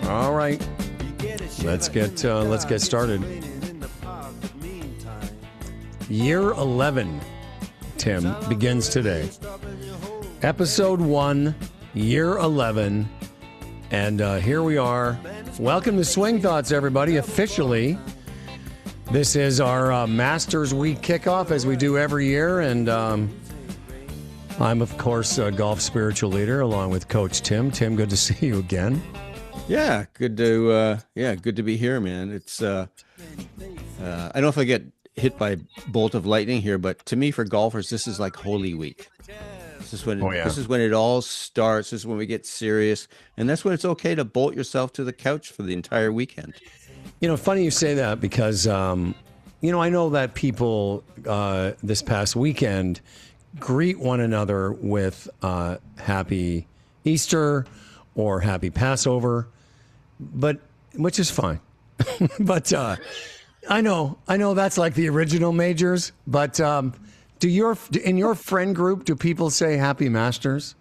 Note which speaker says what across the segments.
Speaker 1: All right, let's get started. Year 11, Tim, begins today. Episode 1, Year 11, and here we are. Welcome to Swing Thoughts, everybody. Officially, this is our Masters Week kickoff, as we do every year, and I'm, of course, a golf spiritual leader, along with Coach Tim. Tim, good to see you again.
Speaker 2: Yeah, good to be here, man. It's I don't know if I get hit by a bolt of lightning here, but to me, for golfers, this is like Holy Week. This is when this is when it all starts. This is when we get serious, and that's when it's okay to bolt yourself to the couch for the entire weekend.
Speaker 1: You know, funny you say that because I know that people this past weekend greet one another with Happy Easter or Happy Passover. But which is fine. But I know that's like the original majors. But in your friend group, do people say Happy Masters?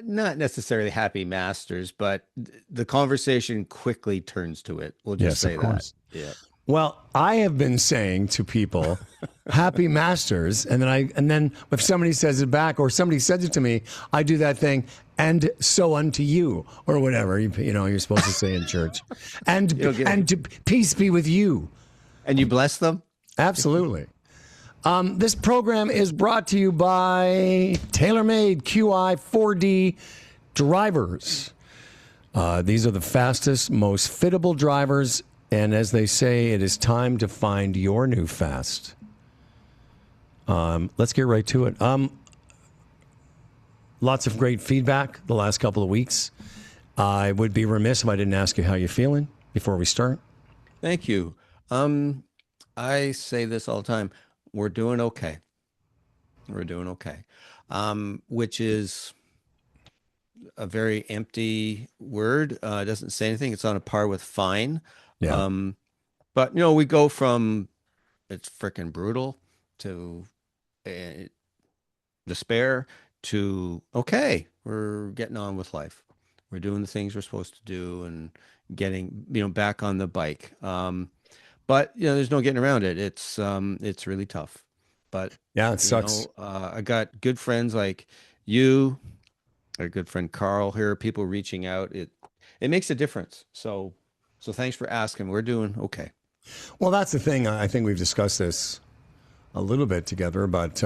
Speaker 2: Not necessarily Happy Masters, but the conversation quickly turns to it. We'll just say that. Yeah.
Speaker 1: Well, I have been saying to people, Happy Masters, and then if somebody says it back or somebody says it to me, I do that thing, and so unto you, or whatever you're supposed to say in church, and peace be with you,
Speaker 2: and you bless them.
Speaker 1: Absolutely. This program is brought to you by TaylorMade QI 4D drivers. These are the fastest, most fittable drivers. And as they say, it is time to find your new fast. Let's get right to it. Lots of great feedback the last couple of weeks. I would be remiss if I didn't ask you how you're feeling before we start.
Speaker 2: Thank you. I say this all the time. We're doing okay. We're doing okay. Which is a very empty word. It doesn't say anything. It's on a par with fine.
Speaker 1: Yeah.
Speaker 2: But we go from it's freaking brutal to despair to okay, we're getting on with life. We're doing the things we're supposed to do and getting back on the bike. But there's no getting around it. It's really tough. But
Speaker 1: yeah, it sucks.
Speaker 2: I got good friends like you, our good friend Karl here. People reaching out. It makes a difference. So thanks for asking. We're doing okay.
Speaker 1: Well, that's the thing. I think we've discussed this a little bit together, but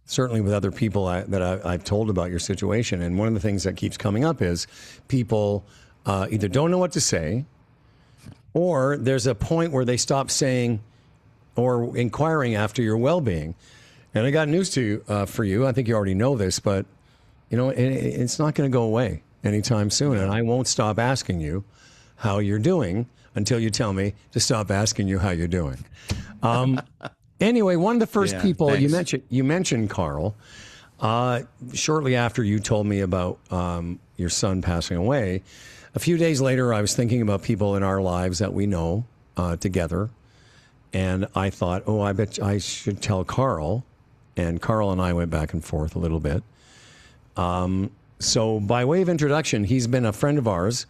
Speaker 1: certainly with other people that I've told about your situation. And one of the things that keeps coming up is people either don't know what to say, or there's a point where they stop saying or inquiring after your well-being. And I got news for you. I think you already know this, but it's not going to go away anytime soon. And I won't stop asking you how you're doing until you tell me to stop asking you how you're doing. Anyway, one of the first people thanks. you mentioned Karl, shortly after you told me about your son passing away. A few days later, I was thinking about people in our lives that we know together. And I thought, I bet I should tell Karl. And Karl and I went back and forth a little bit. So by way of introduction, he's been a friend of ours.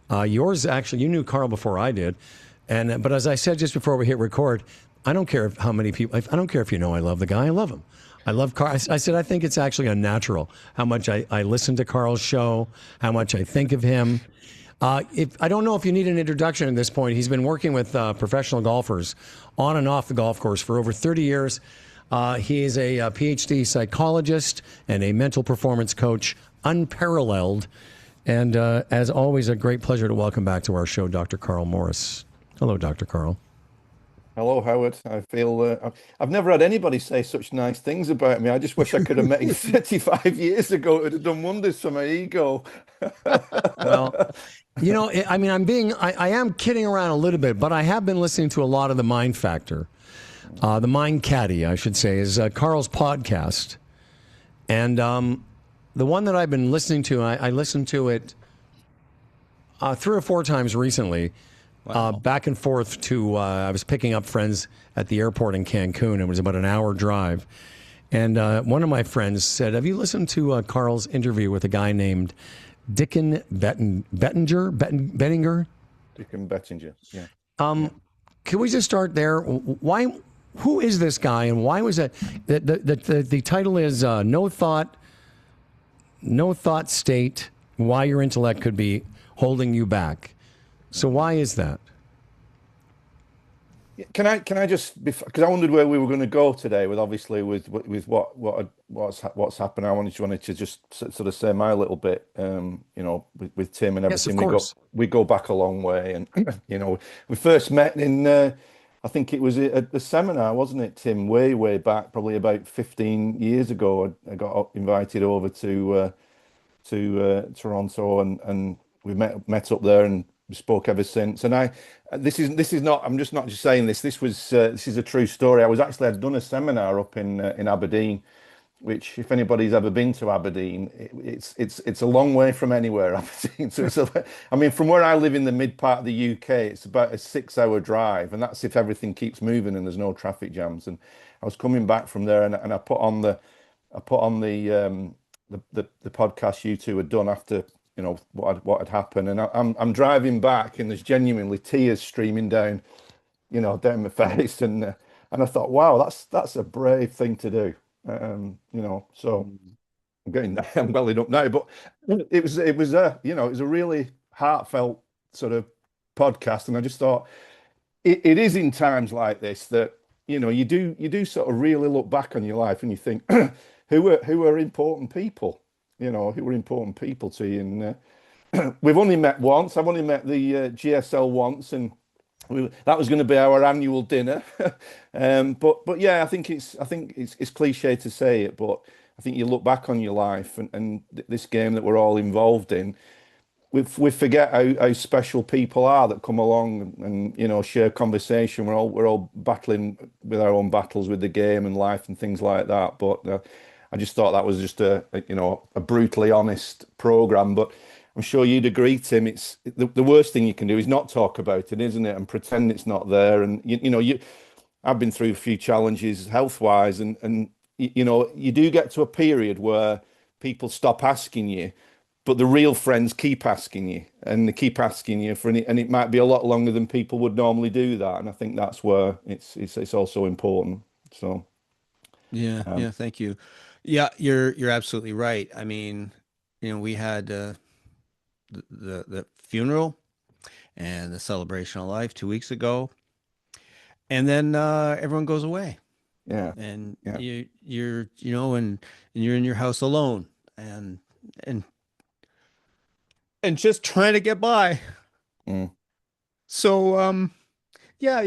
Speaker 1: Yours, actually, you knew Karl before I did. But as I said just before we hit record, I don't care how many people, I don't care if I love the guy, I love him. I love Karl. I said, I think it's actually unnatural how much I listen to Karl's show, how much I think of him. I don't know if you need an introduction at this point. He's been working with professional golfers on and off the golf course for over 30 years. He is a PhD psychologist and a mental performance coach, unparalleled. And as always, a great pleasure to welcome back to our show, Dr. Karl Morris. Hello, Dr. Karl.
Speaker 3: Hello, Howard. I feel I've never had anybody say such nice things about me. I just wish I could have met you 35 years ago. It would have done wonders for my ego.
Speaker 1: Well, I am kidding around a little bit, but I have been listening to a lot of the Mind Factor. The Mind Caddy, I should say, is Karl's podcast. And the one that I've been listening to, I listened to it 3 or 4 times recently. Wow. Back and forth to, I was picking up friends at the airport in Cancun. It was about an hour drive. And one of my friends said, have you listened to Karl's interview with a guy named Bettinger.
Speaker 3: Dickon Bettinger. Yeah.
Speaker 1: Can we just start there? Why? Who is this guy, and why was it? The title is No Thought State: Why Your Intellect Could Be Holding You Back. So why is that?
Speaker 3: Can I just, because I wondered where we were going to go today with what's happened. I wanted to just sort of say my little bit, with Tim and everything.
Speaker 1: Yes, of course.
Speaker 3: We go back a long way, and we first met in I think it was at the seminar, wasn't it, Tim? Way back, probably about 15 years ago. I got invited over to Toronto, and we met up there and spoke ever since. And this is not, I'm just not just saying this. This is a true story. I'd done a seminar up in Aberdeen, which, if anybody's ever been to Aberdeen, it's a long way from anywhere, Aberdeen. So from where I live in the mid part of the UK, it's about a 6-hour drive, and that's if everything keeps moving and there's no traffic jams. And I was coming back from there, and I put on the podcast you two had done after what had happened, and I'm driving back, and there's genuinely tears streaming down my face, and I thought, wow, that's a brave thing to do. So I'm welling up now, but it was a really heartfelt sort of podcast, and I just thought it is in times like this that you do sort of really look back on your life and you think who are important people, who are important people to you. And we've only met once. I've only met the GSL once, and that was going to be our annual dinner. But yeah, I think it's cliche to say it, but I think you look back on your life and this game that we're all involved in, we forget how special people are that come along and share conversation. We're all battling with our own battles with the game and life and things like that. But I just thought that was just a brutally honest program. But I'm sure you'd agree, Tim. It's the worst thing you can do is not talk about it, isn't it? And pretend it's not there. And I've been through a few challenges health-wise, and you do get to a period where people stop asking you, but the real friends keep asking you, and they keep asking you and it might be a lot longer than people would normally do that. And I think that's where it's also important. So
Speaker 2: yeah, thank you. Yeah, you're absolutely right. I mean, we had the funeral and the celebration of life 2 weeks ago, and then everyone goes away.
Speaker 3: Yeah,
Speaker 2: and
Speaker 3: yeah.
Speaker 2: you're and you're in your house alone and just trying to get by. So yeah,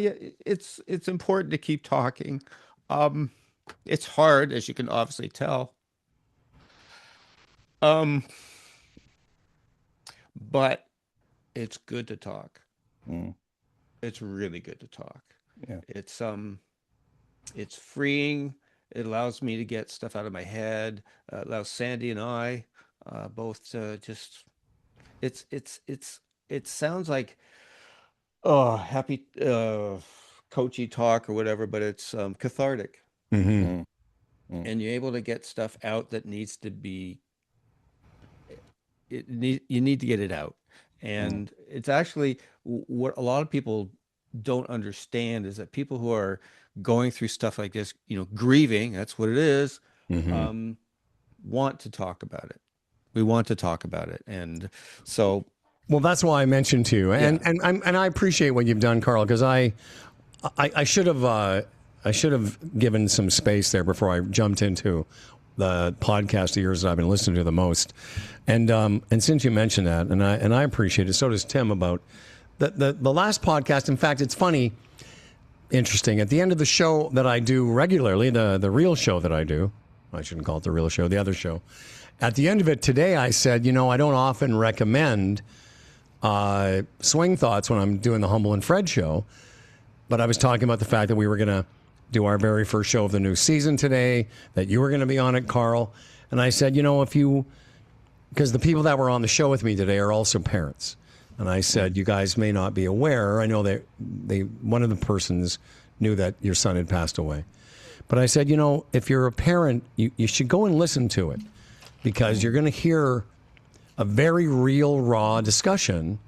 Speaker 2: it's important to keep talking. It's hard, as you can obviously tell. But it's good to talk. It's really good to talk.
Speaker 3: Yeah.
Speaker 2: It's freeing. It allows me to get stuff out of my head. It allows Sandy and I both to just. It sounds like happy coachy talk or whatever, but it's cathartic.
Speaker 1: Mm-hmm.
Speaker 2: And you're able to get stuff out that needs to be. You need to get it out, and it's actually what a lot of people don't understand is that people who are going through stuff like this, grieving, that's what it is, want to talk about it. We want to talk about it, and so.
Speaker 1: Well, that's why I mentioned to you, and I appreciate what you've done, Karl, because I should have given some space there before I jumped into the podcast of yours that I've been listening to the most, and since you mentioned that, and I appreciate it, so does Tim, about the last podcast. In fact, it's funny, interesting. At the end of the show that I do regularly, the real show that I do, I shouldn't call it the real show, the other show. At the end of it today, I said, I don't often recommend swing thoughts when I'm doing the Humble and Fred show, but I was talking about the fact that we were going to do our very first show of the new season today, that you were going to be on it, Karl. And I said, because the people that were on the show with me today are also parents. And I said, you guys may not be aware. I know that one of the persons knew that your son had passed away. But I said, if you're a parent, you should go and listen to it, because you're going to hear a very real, raw discussion,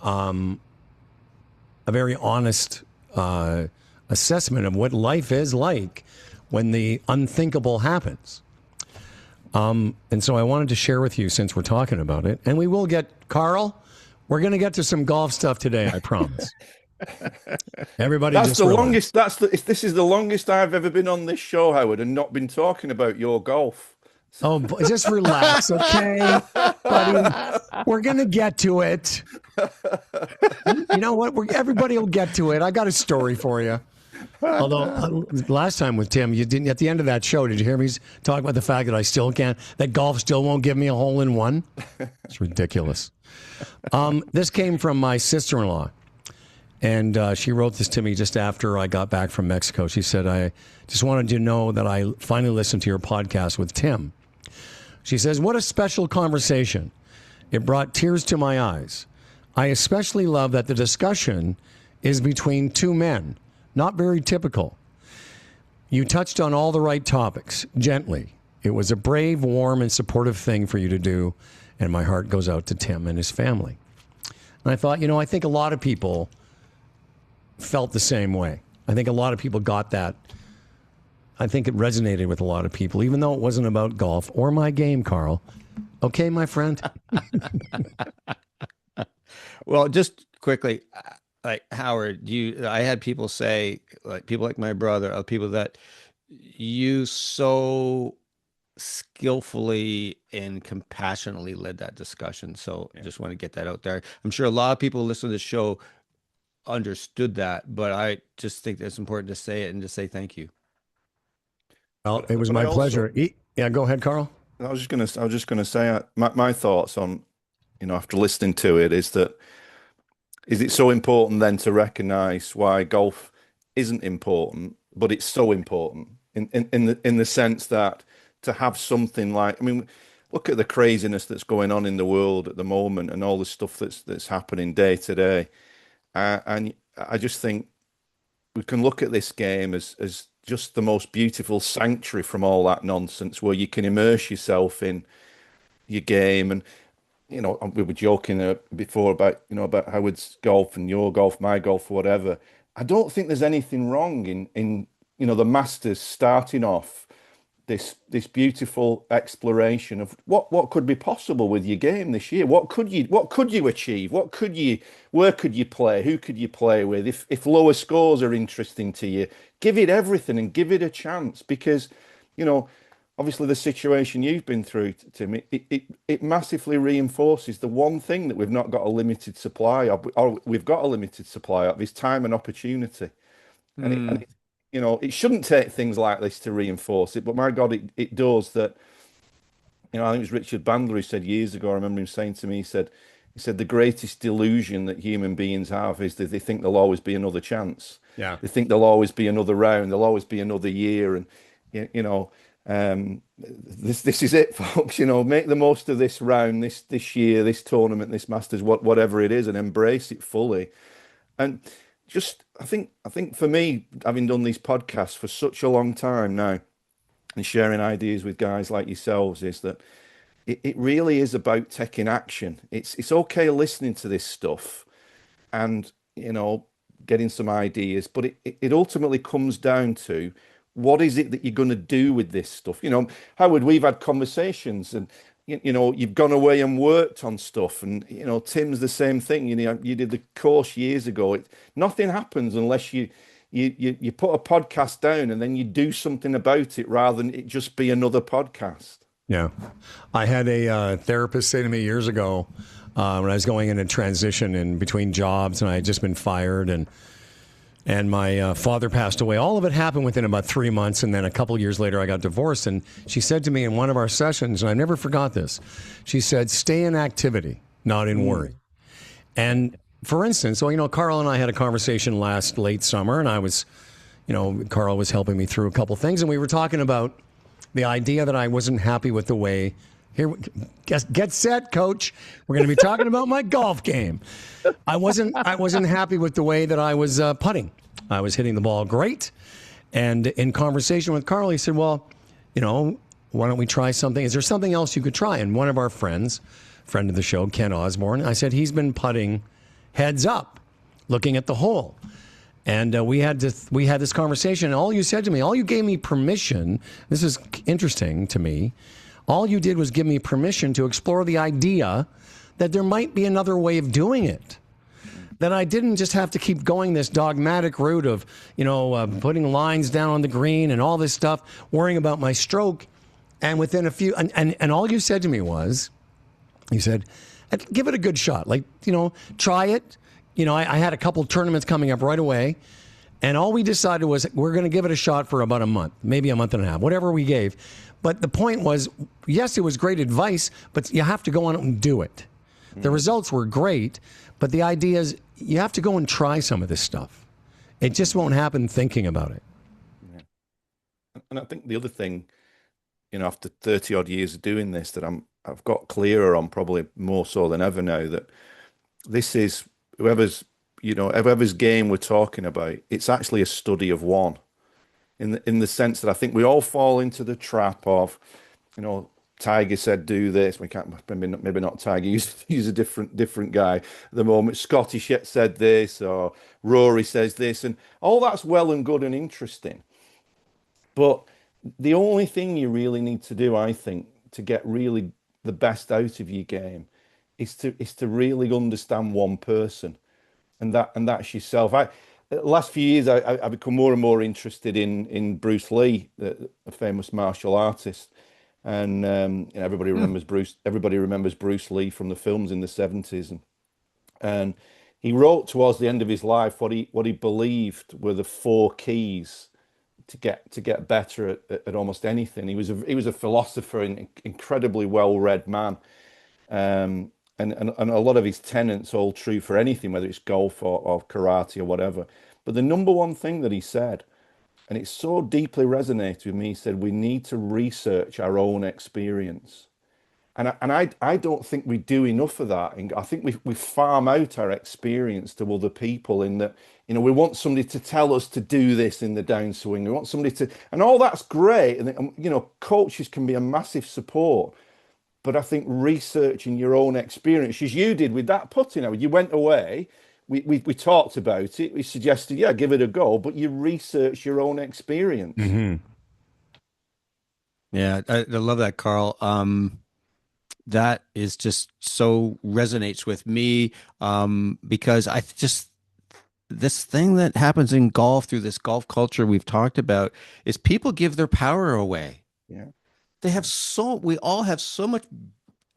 Speaker 1: a very honest assessment of what life is like when the unthinkable happens. And so I wanted to share with you, since we're talking about it, and we will get, Karl, we're going to get to some golf stuff today, I promise. Everybody,
Speaker 3: That's
Speaker 1: just
Speaker 3: the
Speaker 1: relax.
Speaker 3: longest. This is the longest I've ever been on this show, Howard, and not been talking about your golf.
Speaker 1: Oh, just relax, okay, buddy? We're going to get to it. You know what? Everybody will get to it. I got a story for you. Although last time with Tim, you didn't. At the end of that show, did you hear me talk about the fact that golf still won't give me a hole in one? It's ridiculous. This came from my sister-in-law, and she wrote this to me just after I got back from Mexico. She said, "I just wanted you to know that I finally listened to your podcast with Tim." She says, "What a special conversation. It brought tears to my eyes. I especially love that the discussion is between two men. Not very typical. You touched on all the right topics, gently. It was a brave, warm, and supportive thing for you to do, and my heart goes out to Tim and his family." And I thought, I think a lot of people felt the same way. I think a lot of people got that. I think it resonated with a lot of people, even though it wasn't about golf or my game, Karl. Okay, my friend?
Speaker 2: Well, just quickly, like Howard, I had people say, like people like my brother, people that you so skillfully and compassionately led that discussion. So I just want to get that out there. I'm sure a lot of people listening to the show understood that, but I just think it's important to say it and to say thank you.
Speaker 1: Well, it was my pleasure. Yeah, go ahead, Karl.
Speaker 3: I was just gonna say my thoughts on, after listening to it is it so important then to recognize why golf isn't important, but it's so important in the sense that to have something like, look at the craziness that's going on in the world at the moment and all the stuff that's happening day to day, and I just think we can look at this game as just the most beautiful sanctuary from all that nonsense, where you can immerse yourself in your game. And we were joking before about Howard's golf and your golf, my golf, or whatever. I don't think there's anything wrong in the Masters starting off this beautiful exploration of what could be possible with your game this year. What could you achieve? Where could you play? Who could you play with? If lower scores are interesting to you, give it everything and give it a chance, because obviously the situation you've been through, Tim, it massively reinforces the one thing that we've not got a limited supply of, or we've got a limited supply of, is time and opportunity. And it shouldn't take things like this to reinforce it, but my God, it does. That, I think it was Richard Bandler who said years ago, I remember him saying to me, he said the greatest delusion that human beings have is that they think there'll always be another chance.
Speaker 1: Yeah.
Speaker 3: They think there'll always be another round, there'll always be another year. And, this is it, folks. Make the most of this round, this year, this tournament, this Masters, whatever it is, and embrace it fully. And just, I think for me, having done these podcasts for such a long time now and sharing ideas with guys like yourselves, is that it really is about taking action. It's okay listening to this stuff and, getting some ideas, but it ultimately comes down to, what is it that you're going to do with this stuff? Howard, we've had conversations, and you've gone away and worked on stuff, and Tim's the same thing. You did the course years ago. Nothing happens unless you put a podcast down and then you do something about it, rather than it just be another podcast.
Speaker 1: Yeah, I had a therapist say to me years ago, when I was going in a transition in between jobs, and I had just been fired, and my father passed away. All of it happened within about 3 months, and then a couple of years later, I got divorced. And she said to me in one of our sessions, and I never forgot this, she said, "Stay in activity, not in worry." And for instance, so Karl and I had a conversation late summer, and I was, Karl was helping me through a couple things, and we were talking about the idea that I wasn't happy with the way. Here, get set, coach. We're going to be talking about my golf game. I wasn't happy with the way that I was putting. I was hitting the ball great. And in conversation with Karl, he said, "Well, why don't we try something? Is there something else you could try?" And one of our friends friend of the show, Ken Osborne. I said, he's been putting heads up, looking at the hole. And we had this conversation, and all you said to me, all you gave me permission, this is interesting to me, all you did was give me permission to explore the idea that there might be another way of doing it. That I didn't just have to keep going this dogmatic route of, putting lines down on the green and all this stuff, worrying about my stroke. And within a few, and all you said to me was, you said, give it a good shot. Like, try it. I had a couple tournaments coming up right away. And all we decided was we're going to give it a shot for about a month, maybe a month and a half, whatever we gave. But the point was, yes, it was great advice, but you have to go on and do it. The results were great, but the idea is you have to go and try some of this stuff. It just won't happen thinking about it.
Speaker 3: Yeah. And I think the other thing, after 30 odd years of doing this, that I've got clearer on, probably more so than ever now, that this is whoever's game we're talking about, it's actually a study of one, in the sense that I think we all fall into the trap of, Tiger said do this. We can't, maybe not Tiger. Use a different guy at the moment. Scotty said this, or Rory says this, and all that's well and good and interesting. But the only thing you really need to do, I think, to get really the best out of your game, is to really understand one person, and that's yourself. The last few years, I've become more and more interested in Bruce Lee, a famous martial artist. And everybody remembers Bruce. Everybody remembers Bruce Lee from the films in the 70s, and he wrote towards the end of his life what he believed were the 4 keys to get better at almost anything. He was a philosopher, and incredibly well-read man, and a lot of his tenets hold true for anything, whether it's golf or karate or whatever. But the number one thing that he said, and it so deeply resonated with me, he said, we need to research our own experience. And I don't think we do enough of that. And I think we farm out our experience to other people, in that, we want somebody to tell us to do this in the downswing. We want somebody to, and all that's great. And, coaches can be a massive support. But I think researching your own experience, as you did with that putting, you went away, we talked about it, we suggested, yeah, give it a go, but you research your own experience.
Speaker 1: Mm-hmm.
Speaker 2: Yeah, I love that, Carl. That is just so resonates with me, because this thing that happens in golf, through this golf culture we've talked about, is people give their power away.
Speaker 3: Yeah.
Speaker 2: We all have so much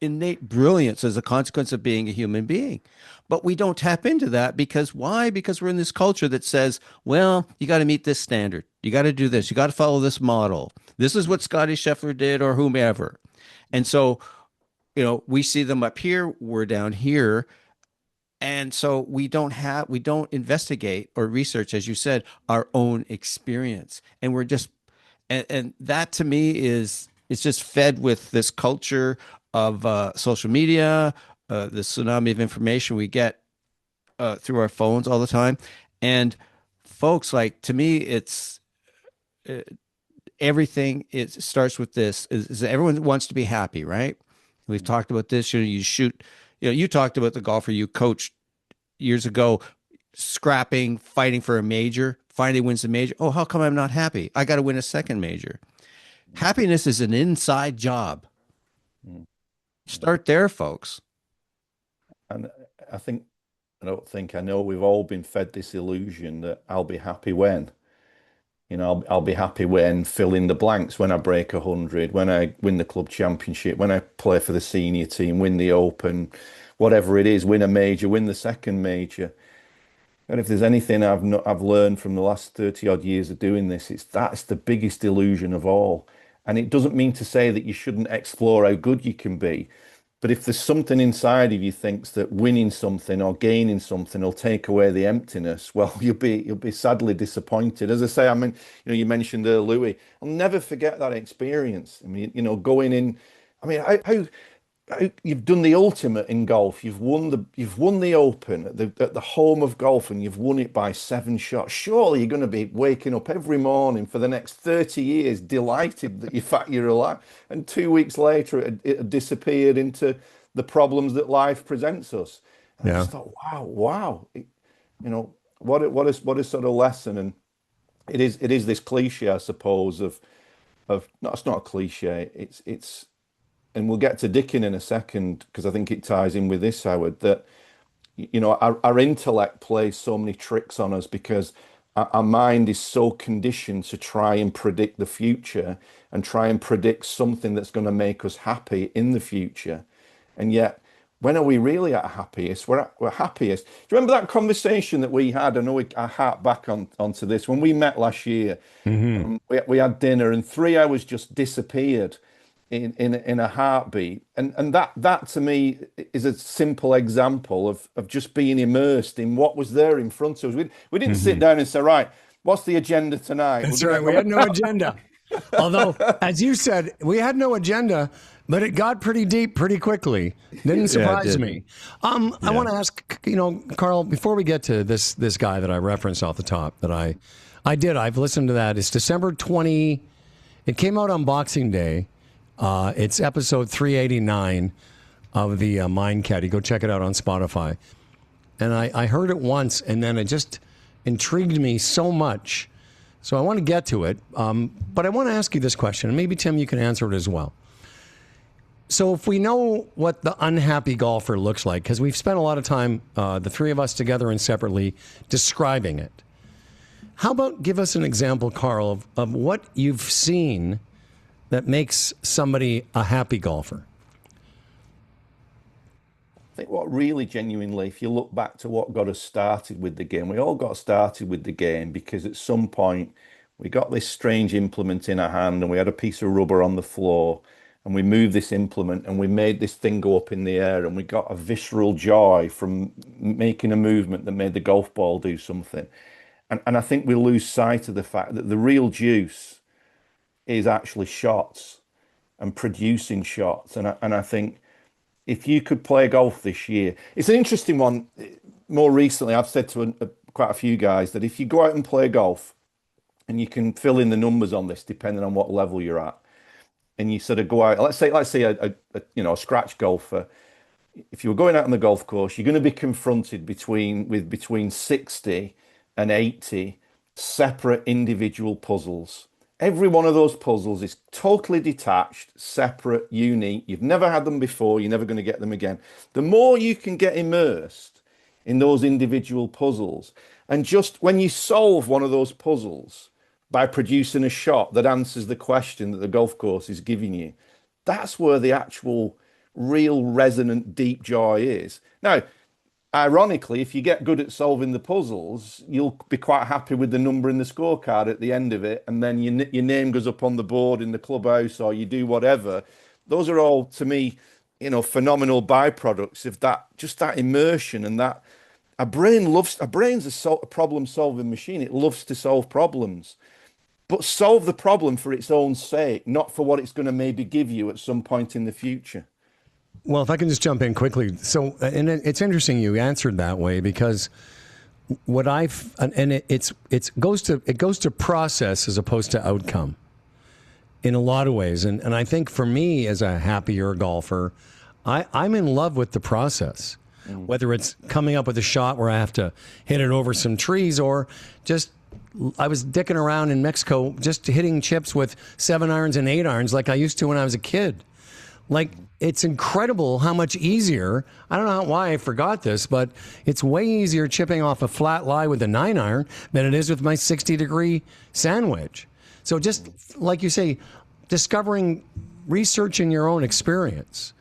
Speaker 2: innate brilliance as a consequence of being a human being, but we don't tap into that. Because why? Because we're in this culture that says, well, you got to meet this standard, you got to do this, you got to follow this model, this is what Scotty Scheffler did, or whomever. And so, we see them up here, we're down here, and so we don't investigate or research, as you said, our own experience. And we're just, and that to me is, it's just fed with this culture of social media, the tsunami of information we get through our phones all the time. And folks, like, to me, it's everything. It starts with this: is everyone wants to be happy, right? We've talked about this. You talked about the golfer you coached years ago, scrapping, fighting for a major, finally wins the major. Oh, how come I'm not happy? I got to win a second major. Happiness is an inside job. Start there, folks.
Speaker 3: And I know we've all been fed this illusion that I'll be happy when, I'll be happy when fill in the blanks, when I break 100, when I win the club championship, when I play for the senior team, win the Open, whatever it is, win a major, win the second major. And if there's anything I've learned from the last 30 odd years of doing this, that's the biggest illusion of all. And it doesn't mean to say that you shouldn't explore how good you can be. But if there's something inside of you thinks that winning something or gaining something will take away the emptiness, well, you'll be sadly disappointed. As I say, you mentioned Louis. I'll never forget that experience. Going in. How you've done the ultimate in golf. You've won the Open at the home of golf, and you've won it by 7 shots. Surely you're going to be waking up every morning for the next 30 years delighted that you're alive. And 2 weeks later, it had disappeared into the problems that life presents us. And I
Speaker 1: Yeah.
Speaker 3: just thought, wow, what a sort of lesson. And it is this cliche, I suppose, of no, it's not a cliche. It's and we'll get to Dickin in a second because I think it ties in with this, Howard, that our intellect plays so many tricks on us because our mind is so conditioned to try and predict the future and try and predict something that's going to make us happy in the future. And yet, when are we really at our happiest? We're happiest. Do you remember that conversation that we had? I know I hark back onto this when we met last year. We had dinner and 3 hours just disappeared in a heartbeat. And that to me is a simple example of just being immersed in what was there in front of us. We didn't sit down and say, right, what's the agenda tonight?
Speaker 1: That's right. We had no agenda. Although, as you said, we had no agenda, but it got pretty deep pretty quickly. Didn't surprise me. I want to ask, Karl, before we get to this guy that I referenced off the top, that I've listened to that. It's December 20. It came out on Boxing Day. It's episode 389 of the Mind Caddy. Go check it out on Spotify. And I heard it once, and then it just intrigued me so much. So I want to get to it. But I want to ask you this question, and maybe, Tim, you can answer it as well. So if we know what the unhappy golfer looks like, because we've spent a lot of time, the three of us together and separately, describing it. How about give us an example, Karl, of what you've seen that makes somebody a happy golfer?
Speaker 3: I think what really genuinely, if you look back to what got us started with the game, we all got started with the game because at some point we got this strange implement in our hand and we had a piece of rubber on the floor and we moved this implement and we made this thing go up in the air and we got a visceral joy from making a movement that made the golf ball do something. And I think we lose sight of the fact that the real juice is actually shots and producing shots. And I think if you could play golf this year, it's an interesting one. More recently, I've said to quite a few guys that if you go out and play golf, and you can fill in the numbers on this depending on what level you're at, and you sort of go out, let's say a scratch golfer. If you were going out on the golf course, you're going to be confronted with between 60 and 80 separate individual puzzles. Every one of those puzzles is totally detached, separate, unique. You've never had them before. You're never going to get them again. The more you can get immersed in those individual puzzles, and just when you solve one of those puzzles by producing a shot that answers the question that the golf course is giving you, that's where the actual real resonant deep joy is. Now, ironically, if you get good at solving the puzzles, you'll be quite happy with the number in the scorecard at the end of it, and then your name goes up on the board in the clubhouse, or you do whatever. Those are all, to me, phenomenal byproducts of that immersion and that. Our brain's a problem-solving machine. It loves to solve problems, but solve the problem for its own sake, not for what it's going to maybe give you at some point in the future.
Speaker 1: Well, if I can just jump in quickly. So, and it's interesting you answered that way because it goes to process as opposed to outcome in a lot of ways. And I think for me as a happier golfer, I'm in love with the process, whether it's coming up with a shot where I have to hit it over some trees or just, I was dicking around in Mexico, just hitting chips with 7 irons and 8 irons like I used to when I was a kid. Like, it's incredible how much easier, I don't know why I forgot this, but it's way easier chipping off a flat lie with a 9 iron than it is with my 60-degree sandwich. So just like you say, discovering, researching your own experience.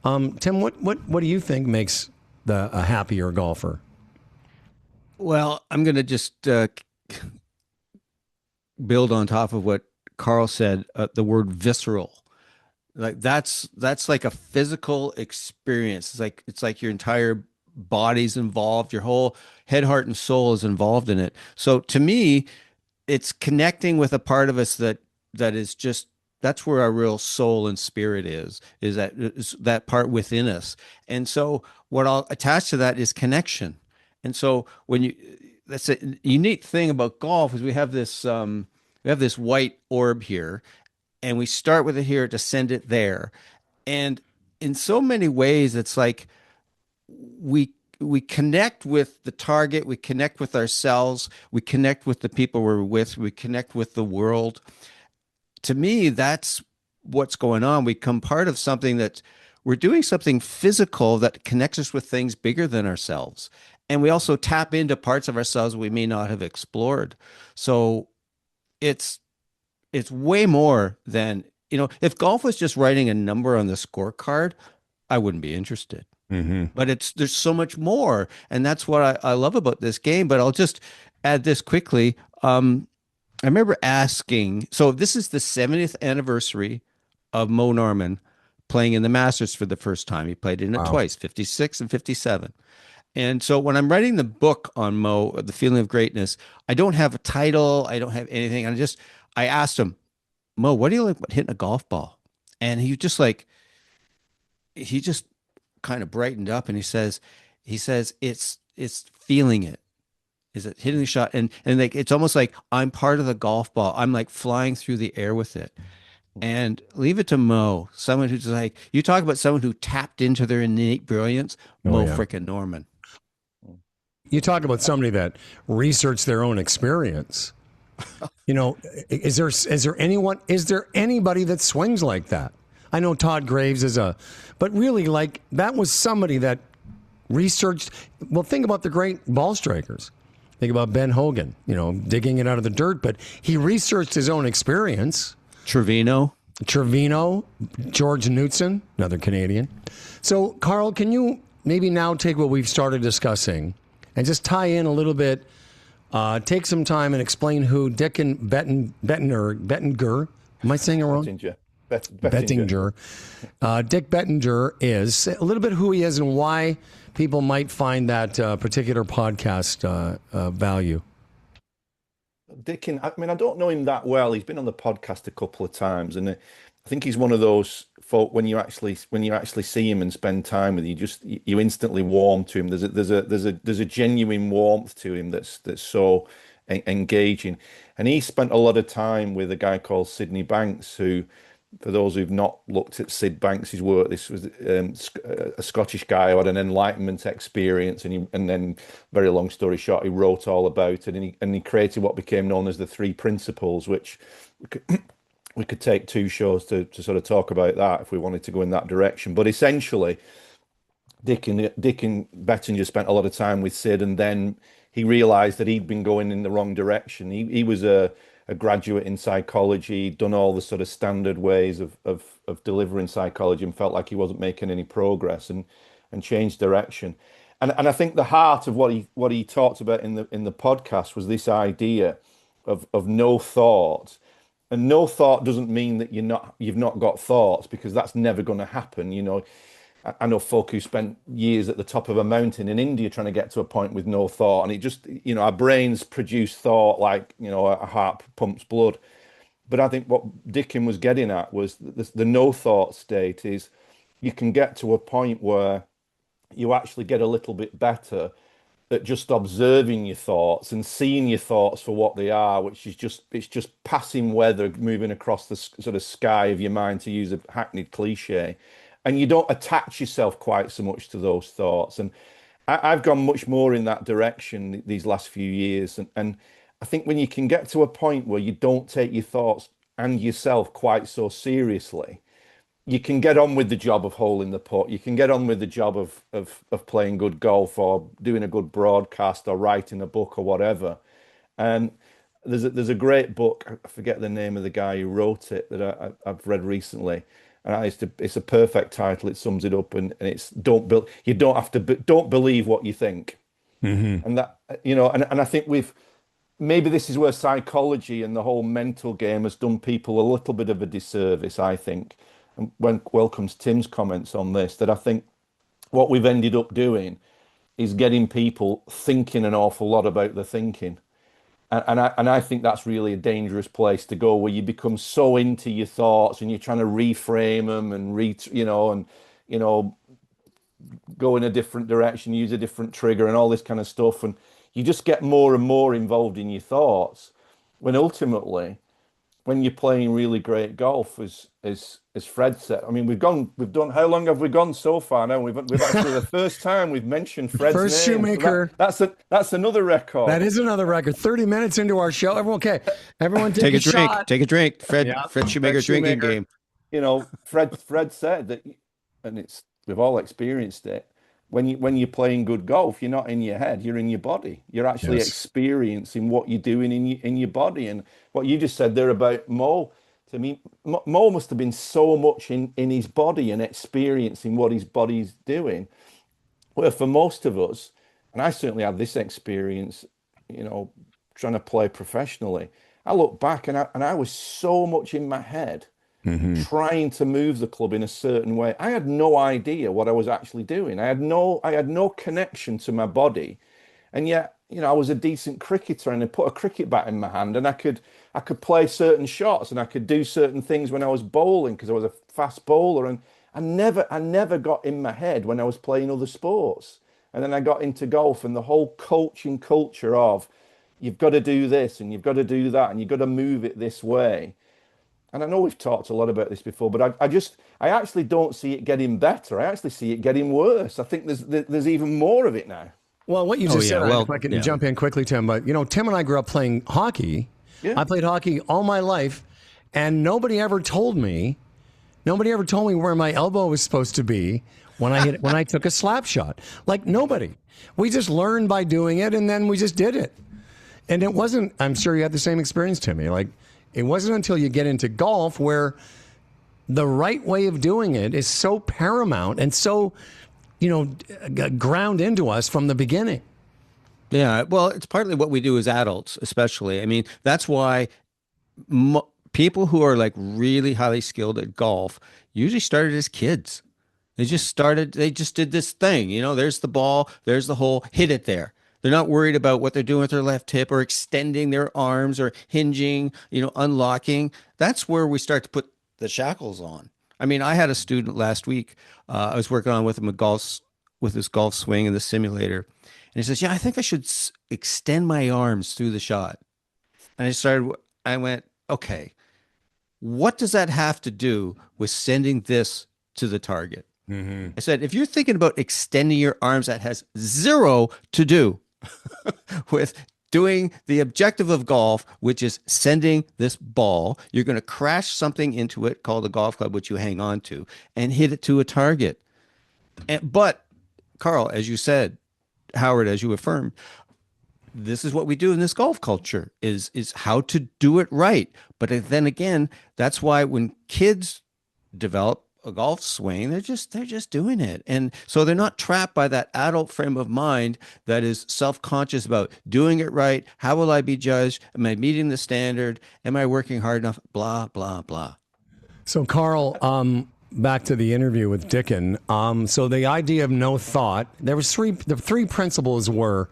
Speaker 1: Tim, what do you think makes a happier golfer?
Speaker 2: Well, I'm going to just build on top of what Karl said, the word visceral. Like that's like a physical experience. It's like your entire body's involved, your whole head, heart, and soul is involved in it. So to me, it's connecting with a part of us that is just, that's where our real soul and spirit is that part within us. And so what I'll attach to that is connection. And so that's a unique thing about golf is we have this white orb here. And we start with it here to send it there. And in so many ways, it's like we connect with the target, we connect with ourselves, we connect with the people we're with, we connect with the world. To me, that's what's going on. We become part of something that we're doing something physical that connects us with things bigger than ourselves. And we also tap into parts of ourselves we may not have explored. So it's it's way more than, if golf was just writing a number on the scorecard, I wouldn't be interested.
Speaker 1: Hmm.
Speaker 2: But there's so much more. And that's what I love about this game. But I'll just add this quickly. I remember asking, so this is the 70th anniversary of Mo Norman playing in the Masters for the first time. He played in it
Speaker 1: Wow.
Speaker 2: twice, 56 and 57. And so when I'm writing the book on Mo, The Feeling of Greatness, I don't have a title, I don't have anything. I asked him, Mo, what do you like about hitting a golf ball? And he just kind of brightened up and he says it's feeling it. Is it hitting the shot? And like it's almost like I'm part of the golf ball. I'm like flying through the air with it. And leave it to Mo, someone who's like, you talk about someone who tapped into their innate brilliance,
Speaker 1: Oh,
Speaker 2: Mo
Speaker 1: yeah.
Speaker 2: frickin' Norman.
Speaker 1: You talk about somebody that researched their own experience. Is there anybody that swings like that? I know Todd Graves but really, like, that was somebody that researched. Well, think about the great ball strikers. Think about Ben Hogan, digging it out of the dirt, but he researched his own experience.
Speaker 2: Trevino.
Speaker 1: George Knudsen, another Canadian. So, Karl, can you maybe now take what we've started discussing and just tie in a little bit, take some time and explain who Bettinger, am I saying it wrong? Bettinger. Dick Bettinger is, a little bit who he is and why people might find that particular podcast value.
Speaker 3: Dickin, I mean, I don't know him that well. He's been on the podcast a couple of times, and I think he's one of those folk when you actually see him and spend time with him, you instantly warm to him. There's a genuine warmth to him that's so engaging. And he spent a lot of time with a guy called Sydney Banks, who, for those who've not looked at Sid Banks's work, this was a Scottish guy who had an Enlightenment experience, and then, very long story short, he wrote all about it, and he created what became known as the Three Principles, which we could take two shows to sort of talk about that if we wanted to go in that direction. But essentially, Dick and Bettinger spent a lot of time with Sid, and then he realized that he'd been going in the wrong direction. He was a graduate in psychology, done all the sort of standard ways of delivering psychology, and felt like he wasn't making any progress, and changed direction. And I think the heart of what he talked about in the podcast was this idea of no thought. And no thought doesn't mean that you've not got thoughts, because that's never going to happen. I know folk who spent years at the top of a mountain in India trying to get to a point with no thought, and it just, our brains produce thought like, a heart pumps blood. But I think what Dickin was getting at was the no thought state is you can get to a point where you actually get a little bit better at just observing your thoughts and seeing your thoughts for what they are, which is it's just passing weather moving across the sort of sky of your mind, to use a hackneyed cliche. And you don't attach yourself quite so much to those thoughts. And I've gone much more in that direction these last few years. And I think when you can get to a point where you don't take your thoughts and yourself quite so seriously, you can get on with the job of holding the putt. You can get on with the job of playing good golf, or doing a good broadcast, or writing a book, or whatever. And there's a great book. I forget the name of the guy who wrote it, that I've read recently. And it's a perfect title. It sums it up, and it's don't believe what you think.
Speaker 1: Mm-hmm.
Speaker 3: And that, and I think maybe this is where psychology and the whole mental game has done people a little bit of a disservice, I think. And welcomes Tim's comments on this, that I think what we've ended up doing is getting people thinking an awful lot about the thinking. And I think that's really a dangerous place to go, where you become so into your thoughts and you're trying to reframe them and go in a different direction, use a different trigger, and all this kind of stuff. And you just get more and more involved in your thoughts, when ultimately when you're playing really great golf, as Fred said. I mean, we've done. How long have we gone so far now? We've actually the first time we've mentioned Fred's
Speaker 1: First
Speaker 3: name. So
Speaker 1: Shoemaker.
Speaker 3: that's another record.
Speaker 1: That is another record. 30 minutes into our show. Everyone, okay. Everyone take a
Speaker 2: drink.
Speaker 1: shot.
Speaker 2: Take a drink. Fred
Speaker 1: Yeah.
Speaker 2: Shoemaker drinking game.
Speaker 3: You know, Fred said that, and we've all experienced it. When you're playing good golf, you're not in your head, you're in your body. You're actually experiencing what you're doing in your body. And what you just said there about Mo, to me, Mo must have been so much in his body and experiencing what his body's doing. Well, for most of us, and I certainly had this experience, you know, trying to play professionally. I look back and I was so much in my head, trying to move the club in a certain way. I had no idea what I was actually doing. I had no connection to my body, and yet, you know, I was a decent cricketer, and I put a cricket bat in my hand, and I could play certain shots, and I could do certain things when I was bowling because I was a fast bowler, and I never got in my head when I was playing other sports. And then I got into golf, and the whole coaching culture of you've got to do this and you've got to do that and you've got to move it this way. And I know we've talked a lot about this before, but I actually don't see it getting better. I actually see it getting worse. I think there's even more of it now.
Speaker 1: Well, what you just said,
Speaker 2: well,
Speaker 1: if I can jump in quickly, Tim, but, you know, Tim and I grew up playing hockey.
Speaker 3: Yeah.
Speaker 1: I played hockey all my life, and nobody ever told me where my elbow was supposed to be when I took a slap shot. Like, nobody. We just learned by doing it, and then we just did it. And it wasn't, I'm sure you had the same experience, Timmy. Like, it wasn't until you get into golf where the right way of doing it is so paramount and so, you know, ground into us from the beginning.
Speaker 2: Yeah, well, it's partly what we do as adults, especially. I mean, that's why people who are like really highly skilled at golf usually started as kids. They just did this thing, you know, there's the ball, there's the hole, hit it there. They're not worried about what they're doing with their left hip or extending their arms or hinging, you know, unlocking. That's where we start to put the shackles on. I mean, I had a student last week. I was working on with him with his golf swing in the simulator. And he says, yeah, I think I should extend my arms through the shot. And I went, okay, what does that have to do with sending this to the target? I said, if you're thinking about extending your arms, that has zero to do with doing the objective of golf, which is sending this ball. You're going to crash something into it called a golf club, which you hang on to, and hit it to a target. But Karl, as you said, Howard, as you affirmed, this is what we do in this golf culture is how to do it right. But then again, that's why when kids develop a golf swing, they're just doing it. And so they're not trapped by that adult frame of mind that is self-conscious about doing it right. How will I be judged? Am I meeting the standard? Am I working hard enough? Blah, blah, blah.
Speaker 1: So, Karl, back to the interview with Dickon. So the idea of no thought, the three principles were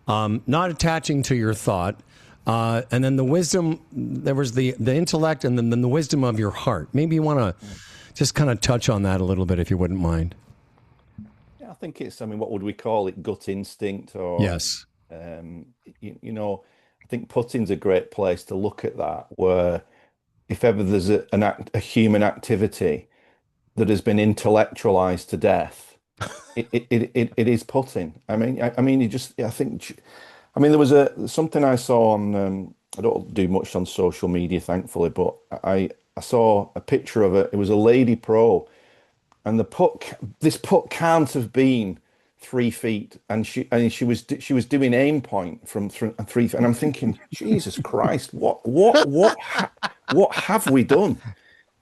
Speaker 1: not attaching to your thought, and then the wisdom, there was the intellect, and then the wisdom of your heart. Maybe you want to just kind of touch on that a little bit, if you wouldn't mind.
Speaker 3: Yeah, I think it's, I mean, what would we call it? Gut instinct or...
Speaker 1: Yes.
Speaker 3: You know, I think putting's a great place to look at that, where if ever there's a human activity that has been intellectualized to death, it is putting. I mean, there was something I saw on, I don't do much on social media, thankfully, but I saw a picture of it. It was a lady pro, and this putt can't have been 3 feet, and she was doing aim point from 3 feet, and I'm thinking, Jesus Christ, what have we done?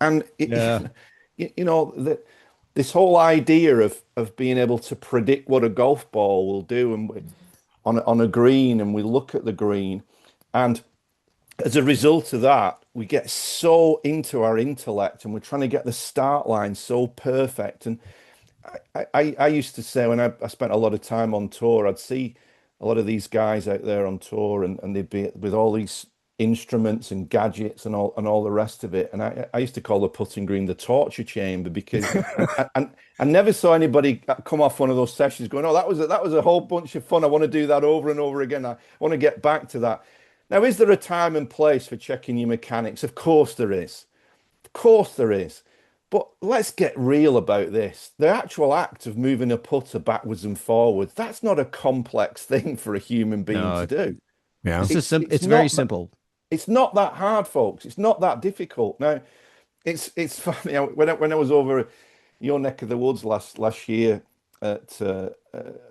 Speaker 3: And you know, this whole idea of being able to predict what a golf ball will do, and on a green, and we look at the green, and as a result of that, we get so into our intellect, and we're trying to get the start line so perfect. And I used to say, when I spent a lot of time on tour, I'd see a lot of these guys out there on tour, and they'd be with all these instruments and gadgets and all the rest of it. And I used to call the putting green the torture chamber, because I never saw anybody come off one of those sessions going, "Oh, that was a whole bunch of fun. I want to do that over and over again. I want to get back to that." Now, is there a time and place for checking your mechanics? Of course there is. Of course there is. But let's get real about this. The actual act of moving a putter backwards and forwards, that's not a complex thing for a human being to
Speaker 2: No,
Speaker 3: do.
Speaker 1: Yeah.
Speaker 2: it's
Speaker 3: It's
Speaker 2: very
Speaker 3: not
Speaker 2: simple.
Speaker 3: it's not that hard, folks. It's not that difficult. Now, it's funny when I was over your neck of the woods last year at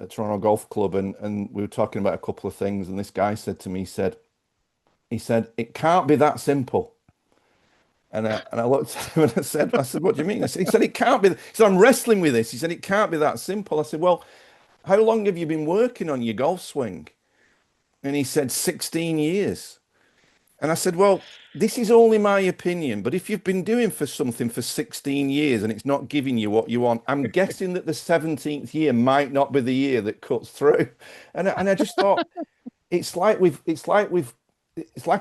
Speaker 3: Toronto Golf Club, and we were talking about a couple of things, and this guy said to me, he said, it can't be that simple. And I looked at him and I said, what do you mean? He said, it can't be. He said, I'm wrestling with this. He said, it can't be that simple. I said, well, how long have you been working on your golf swing? And he said, 16 years. And I said, well, this is only my opinion, but if you've been doing for something for 16 years and it's not giving you what you want, I'm guessing that the 17th year might not be the year that cuts through. And I just thought, it's like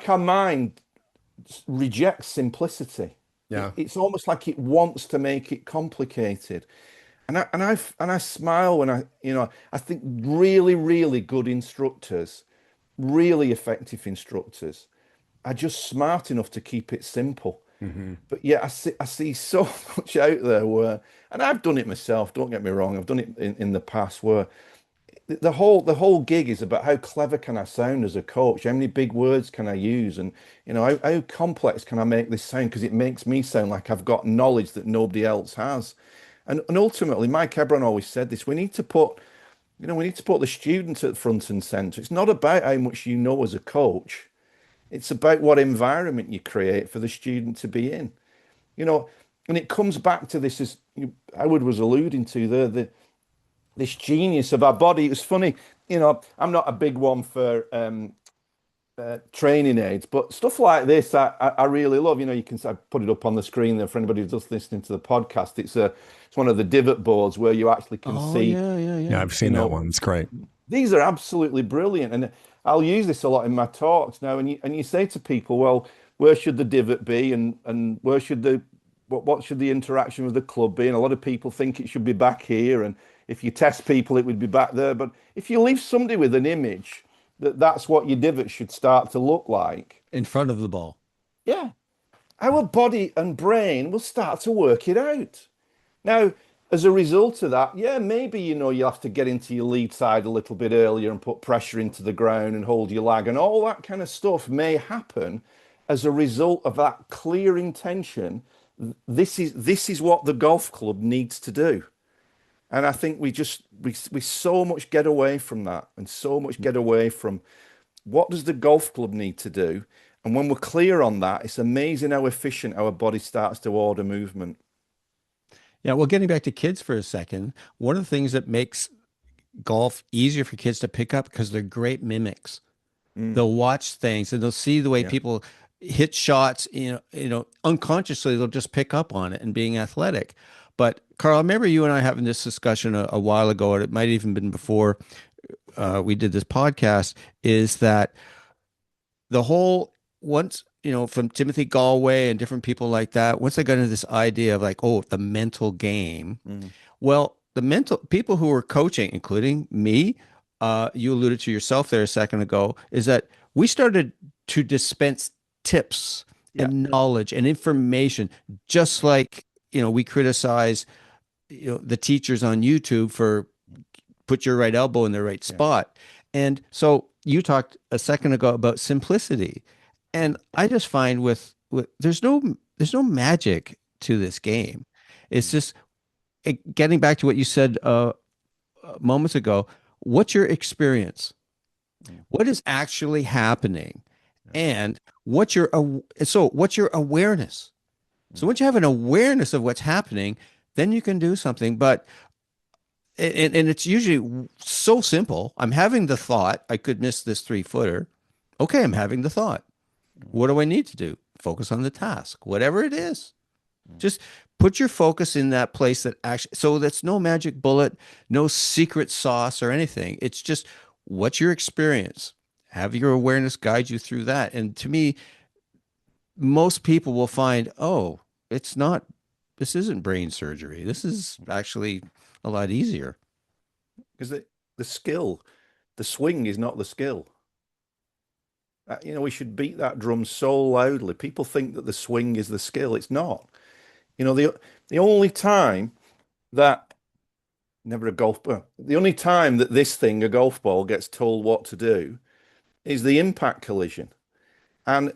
Speaker 3: our mind rejects simplicity.
Speaker 1: Yeah.
Speaker 3: It's almost like it wants to make it complicated. And I smile when I think really, really good instructors, really effective instructors are just smart enough to keep it simple. But yeah, I see so much out there where, and I've done it myself, don't get me wrong, I've done it in the past, where the whole gig is about how clever can I sound as a coach? How many big words can I use? And how complex can I make this sound? Because it makes me sound like I've got knowledge that nobody else has. And ultimately, Mike Hebron always said this: we need to put the student at front and center. It's not about how much you know as a coach. It's about what environment you create for the student to be in. And it comes back to this, as Howard was alluding to, this genius of our body. It was funny, I'm not a big one for training aids, but stuff like this I really love. You can put it up on the screen there for anybody who's just listening to the podcast. It's one of the divot boards where you actually can see.
Speaker 1: Yeah, I've seen that one. It's great.
Speaker 3: These are absolutely brilliant, and I'll use this a lot in my talks now. And you say to people, well, where should the divot be, and where should what should the interaction with the club be? And a lot of people think it should be back here, and if you test people, it would be back there. But if you leave somebody with an image that's what your divot should start to look like
Speaker 2: In front of the ball.
Speaker 3: yeah, our body and brain will start to work it out. Now, as a result of that, yeah, maybe you have to get into your lead side a little bit earlier and put pressure into the ground and hold your lag, and all that kind of stuff may happen as a result of that clear intention. This is what the golf club needs to do. And I think we so much get away from that, and so much get away from what does the golf club need to do. And when we're clear on that, it's amazing how efficient our body starts to order movement.
Speaker 2: Yeah, well, getting back to kids for a second, one of the things that makes golf easier for kids to pick up, because they're great mimics. They'll watch things and they'll see the way people hit shots, unconsciously they'll just pick up on it and being athletic. But Karl, I remember you and I having this discussion a while ago, and it might have even been before we did this podcast, is that the whole, once, from Timothy Galway and different people like that, once they got into this idea of like, oh, the mental game, well, the mental people who were coaching, including me, you alluded to yourself there a second ago, is that we started to dispense tips and knowledge and information, just like, we criticize, the teachers on YouTube for put your right elbow in the right spot. And so you talked a second ago about simplicity. And I just find with there's no magic to this game. It's just getting back to what you said moments ago. What's your experience? What is actually happening? And what's your awareness? So once you have an awareness of what's happening, then you can do something. But and it's usually so simple. I'm having the thought, I could miss this 3-footer. Okay, I'm having the thought. What do I need to do? Focus on the task, whatever it is. Just put your focus in that place that actually, so that's no magic bullet, no secret sauce or anything. It's just, what's your experience? Have your awareness guide you through that. And to me, most people will find, oh, this isn't brain surgery. This is actually a lot easier.
Speaker 3: Because the skill, the swing is not the skill. You know, we should beat that drum so loudly. People think that the swing is the skill. It's not. You know, the only time that never a golf ball, the only time that this thing, a golf ball, gets told what to do is the impact collision. And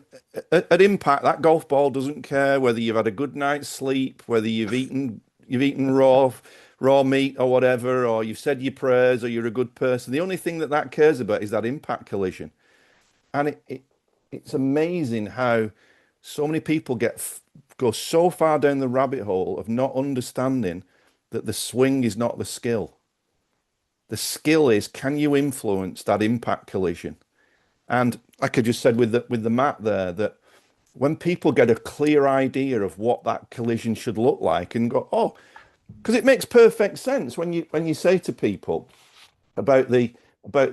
Speaker 3: at impact, that golf ball doesn't care whether you've had a good night's sleep, whether you've eaten raw meat or whatever, or you've said your prayers, or you're a good person. The only thing that that cares about is that impact collision. And it's amazing how so many people go so far down the rabbit hole of not understanding that the swing is not the skill. The skill is, can you influence that impact collision? And like I just said with the mat there, that when people get a clear idea of what that collision should look like and go, oh, because it makes perfect sense when you say to people about the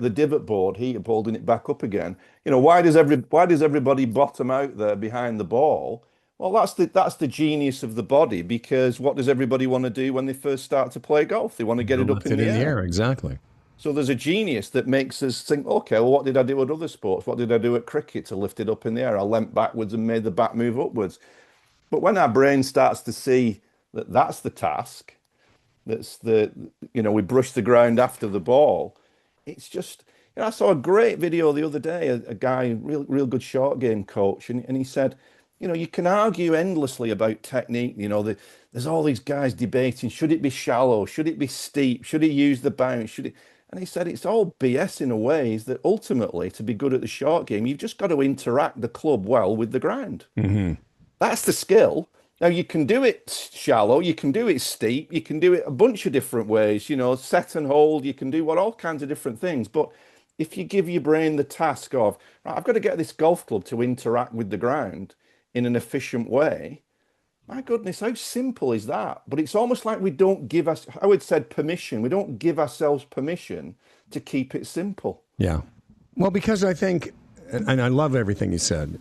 Speaker 3: divot board, holding it back up again. You know, why does everybody bottom out there behind the ball? Well, that's the genius of the body, because what does everybody want to do when they first start to play golf? They want to get it up in the air.
Speaker 1: Exactly.
Speaker 3: So there's a genius that makes us think, okay, well, what did I do at other sports? What did I do at cricket to lift it up in the air? I leant backwards and made the bat move upwards. But when our brain starts to see that that's the task, we brush the ground after the ball. It's just, I saw a great video the other day, a guy, real good short game coach, and he said, you can argue endlessly about technique. There's all these guys debating, should it be shallow? Should it be steep? Should he use the bounce? Should it? And he said it's all BS in a way, is that ultimately, to be good at the short game, you've just got to interact the club well with the ground.
Speaker 1: Mm-hmm.
Speaker 3: That's the skill. Now, you can do it shallow, you can do it steep, you can do it a bunch of different ways, set and hold, you can do all kinds of different things. But if you give your brain the task of, right, I've got to get this golf club to interact with the ground in an efficient way, my goodness, how simple is that? But it's almost like we don't give us, I would say, permission. We don't give ourselves permission to keep it simple.
Speaker 1: Yeah. Well, because I think, and I love everything you said.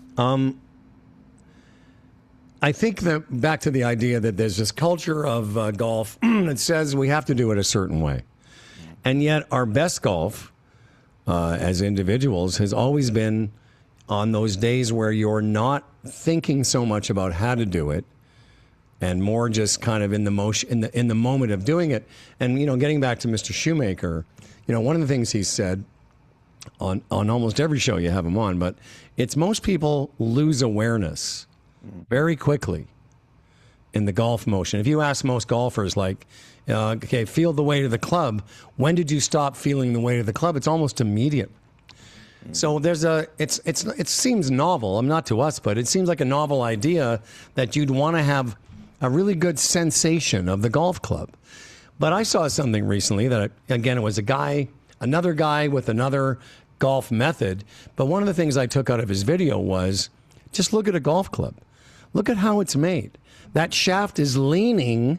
Speaker 1: I think that back to the idea that there's this culture of golf that says we have to do it a certain way. And yet our best golf as individuals has always been on those days where you're not thinking so much about how to do it and more just kind of in the motion, in the moment of doing it. And, getting back to Mr. Shoemaker, one of the things he said on almost every show you have him on, but it's most people lose awareness very quickly in the golf motion. If you ask most golfers, like, okay, feel the weight of the club. When did you stop feeling the weight of the club? It's almost immediate. So it seems novel. Not to us, but it seems like a novel idea that you'd want to have a really good sensation of the golf club. But I saw something recently that, again, it was another guy with another golf method. But one of the things I took out of his video was just look at a golf club. Look at how it's made. That shaft is leaning,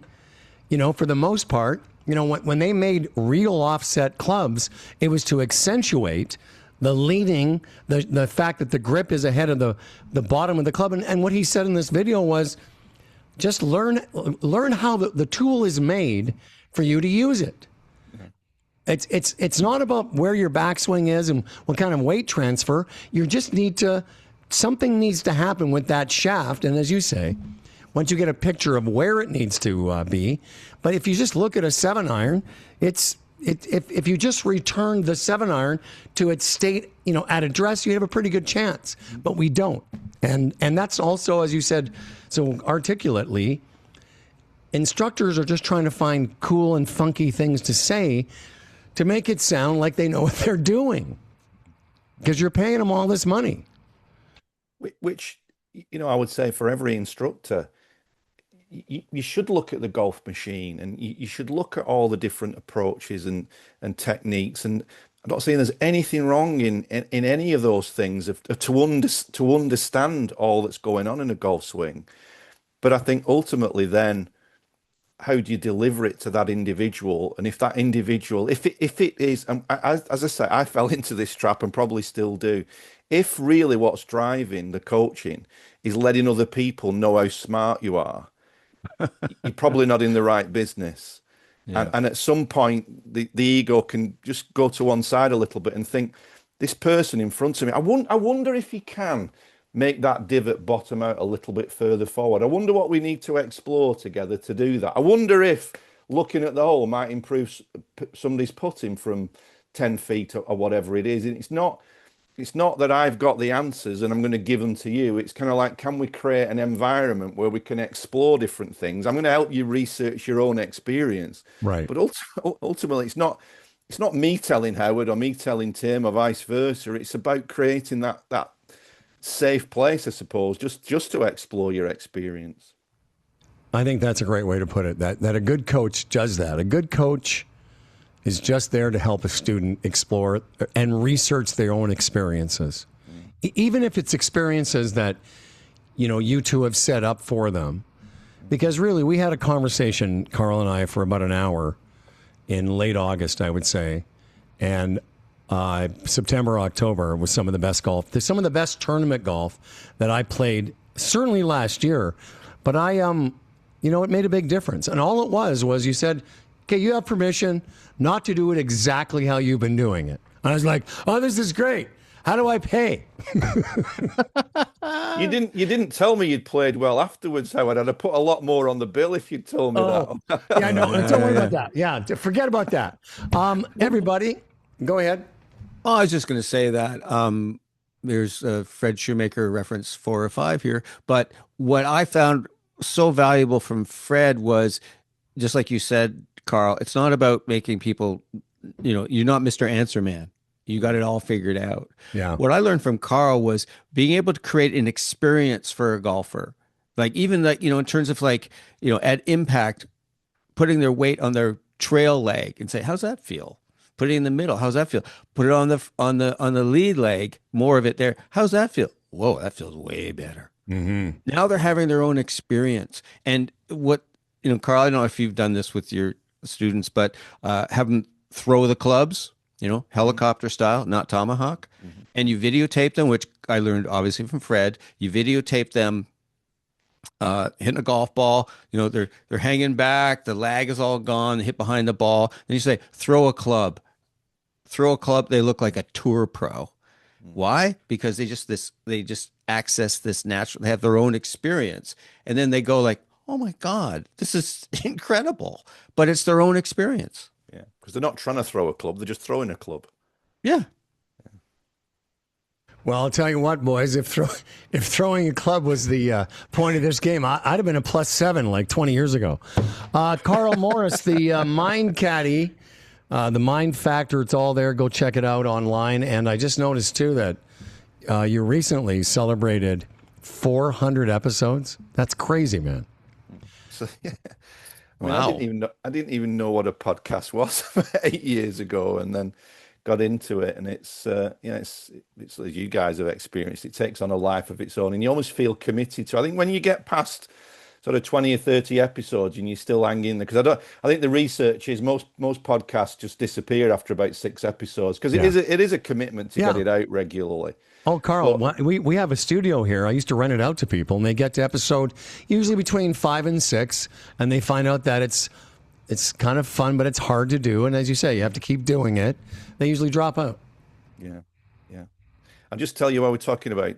Speaker 1: for the most part. When they made real offset clubs, it was to accentuate the leaning, the fact that the grip is ahead of the bottom of the club. And what he said in this video was, just learn how the tool is made for you to use it. It's not about where your backswing is and what kind of weight transfer. You just something needs to happen with that shaft. And as you say, once you get a picture of where it needs to be, but if you just look at a 7-iron, if you just return the 7-iron to its state, at address, you have a pretty good chance. But we don't. And that's also, as you said so articulately, instructors are just trying to find cool and funky things to say to make it sound like they know what they're doing, because you're paying them all this money.
Speaker 3: Which, I would say for every instructor, you should look at the golf machine, and you should look at all the different approaches and techniques. And I'm not saying there's anything wrong in any of those things to understand all that's going on in a golf swing. But I think ultimately then, how do you deliver it to that individual? And if that individual, if it is, as I say, I fell into this trap and probably still do. If really what's driving the coaching is letting other people know how smart you are, you're probably not in the right business. Yeah. And at some point, the ego can just go to one side a little bit and think, this person in front of me. I wonder if he can make that divot bottom out a little bit further forward. I wonder what we need to explore together to do that. I wonder if looking at the hole might improve somebody's putting from 10 feet or whatever it is. And it's not that I've got the answers and I'm going to give them to you. It's kind of like, can we create an environment where we can explore different things? I'm going to help you research your own experience.
Speaker 1: Right.
Speaker 3: But ultimately, it's not me telling Howard or me telling Tim or vice versa. It's about creating that safe place, I suppose, just to explore your experience.
Speaker 1: I think that's a great way to put it, that a good coach does that. A good coach is just there to help a student explore and research their own experiences. Even if it's experiences that, you two have set up for them. Because really, we had a conversation, Karl and I, for about an hour in late August, I would say. And September, October was some of the best golf. There's some of the best tournament golf that I played, certainly last year. But it made a big difference. And all it was you said, okay, you have permission not to do it exactly how you've been doing it. And I was like, oh, this is great. How do I pay?
Speaker 3: You didn't tell me you'd played well afterwards, Howard. I'd have put a lot more on the bill if you'd told me that.
Speaker 1: Yeah, no, don't worry about that. Yeah, forget about that. Everybody, go ahead.
Speaker 2: Oh, I was just going to say that there's a Fred Shoemaker reference 4 or 5 here. But what I found so valuable from Fred was, just like you said, Karl, it's not about making people, you're not Mr. Answer Man. You got it all figured out.
Speaker 1: Yeah.
Speaker 2: What I learned from Karl was being able to create an experience for a golfer. Like even like, in terms of like, at impact, putting their weight on their trail leg and say, how's that feel? Put it in the middle. How's that feel? Put it on the lead leg, more of it there. How's that feel? Whoa, that feels way better.
Speaker 1: Mm-hmm.
Speaker 2: Now they're having their own experience. And what, Karl, I don't know if you've done this with your students, but have them throw the clubs, helicopter style, not tomahawk. Mm-hmm. And you videotape them, which I learned obviously from Fred. You videotape them hitting a golf ball. They're hanging back. The lag is all gone. They hit behind the ball. Then you say, throw a club. Throw a club. They look like a tour pro. Why? Because they just access this natural. They have their own experience, and then they go like, "Oh my God, this is incredible!" But it's their own experience.
Speaker 3: Yeah, because they're not trying to throw a club; they're just throwing a club.
Speaker 2: Yeah.
Speaker 1: Well, I'll tell you what, boys. If throwing a club was the point of this game, I'd have been a +7 like 20 years ago. Karl Morris, the Mind Caddy, the Mind Factor. It's all there. Go check it out online. And I just noticed too that you recently celebrated 400 episodes. That's crazy, man.
Speaker 3: So, yeah.
Speaker 2: Wow.
Speaker 3: I didn't even know what a podcast was 8 years ago, and then got into it, and it's as you guys have experienced, it takes on a life of its own, and you almost feel committed to. I think when you get past sort of 20 or 30 episodes and you still hang in there, because I think the research is most podcasts just disappear after about 6 episodes, because it is a commitment to get it out regularly.
Speaker 1: Oh, Karl, we have a studio here. I used to rent it out to people, and they get to episode usually between 5 and 6, and they find out that it's kind of fun, but it's hard to do. And as you say, you have to keep doing it. They usually drop out.
Speaker 3: Yeah. I'll just tell you while we're talking about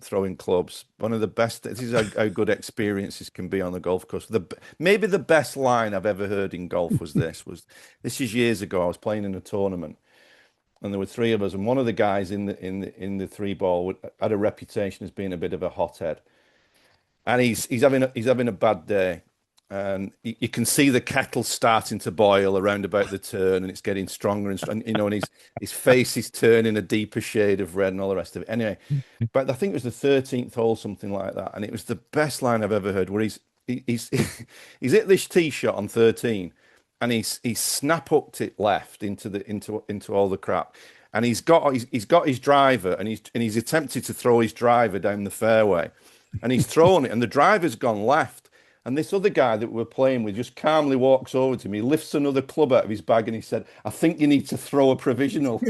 Speaker 3: throwing clubs, one of the best, this is how good experiences can be on the golf course. Maybe the best line I've ever heard in golf was this is years ago. I was playing in a tournament, and there were 3 of us, and one of the guys in the 3 ball had a reputation as being a bit of a hothead. And he's having a bad day. And you can see the kettle starting to boil around about the turn, and it's getting stronger and and his face is turning a deeper shade of red and all the rest of it. Anyway, but I think it was the 13th hole, something like that, and it was the best line I've ever heard. Where he's hit this tee shot on 13, and he's snap hooked it left into all the crap, and he's got his driver, and he's attempted to throw his driver down the fairway, and he's thrown it, and the driver's gone left. And this other guy that we're playing with just calmly walks over to me, lifts another club out of his bag, and he said, "I think you need to throw a provisional."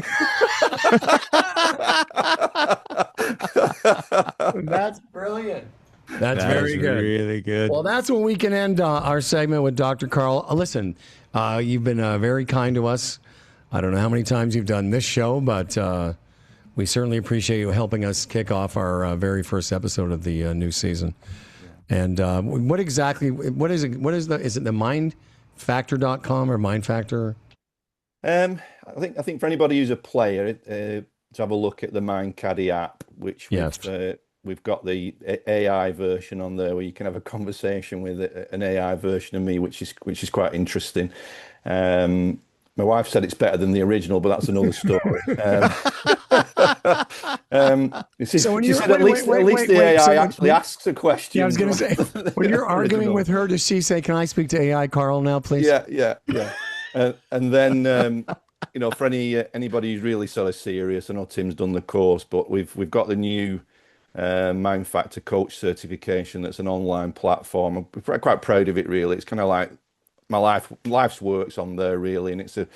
Speaker 1: That's brilliant. That's very good.
Speaker 2: Really good.
Speaker 1: Well, that's when we can end our segment with Dr. Karl. Listen, you've been very kind to us. I don't know how many times you've done this show, but We certainly appreciate you helping us kick off our very first episode of the new season. And what is it the mindfactor.com or mindfactor?
Speaker 3: I think for anybody who's a player, to have a look at the Mind Caddy app, which we've got the AI version on there where you can have a conversation with an AI version of me, which is quite interesting. My wife said it's better than the original, but that's another story.
Speaker 1: So when
Speaker 3: she said at least the AI actually asks a question.
Speaker 1: Yeah, I was going to say, when you're arguing with her, does she say, "Can I speak to AI Carl now, please"?
Speaker 3: Yeah. And then for anybody who's really sort of serious, I know Tim's done the course, but we've got the new Mind Factor Coach certification. That's an online platform. I'm quite proud of it. Really, it's kind of like my life's work's on there really, and it's a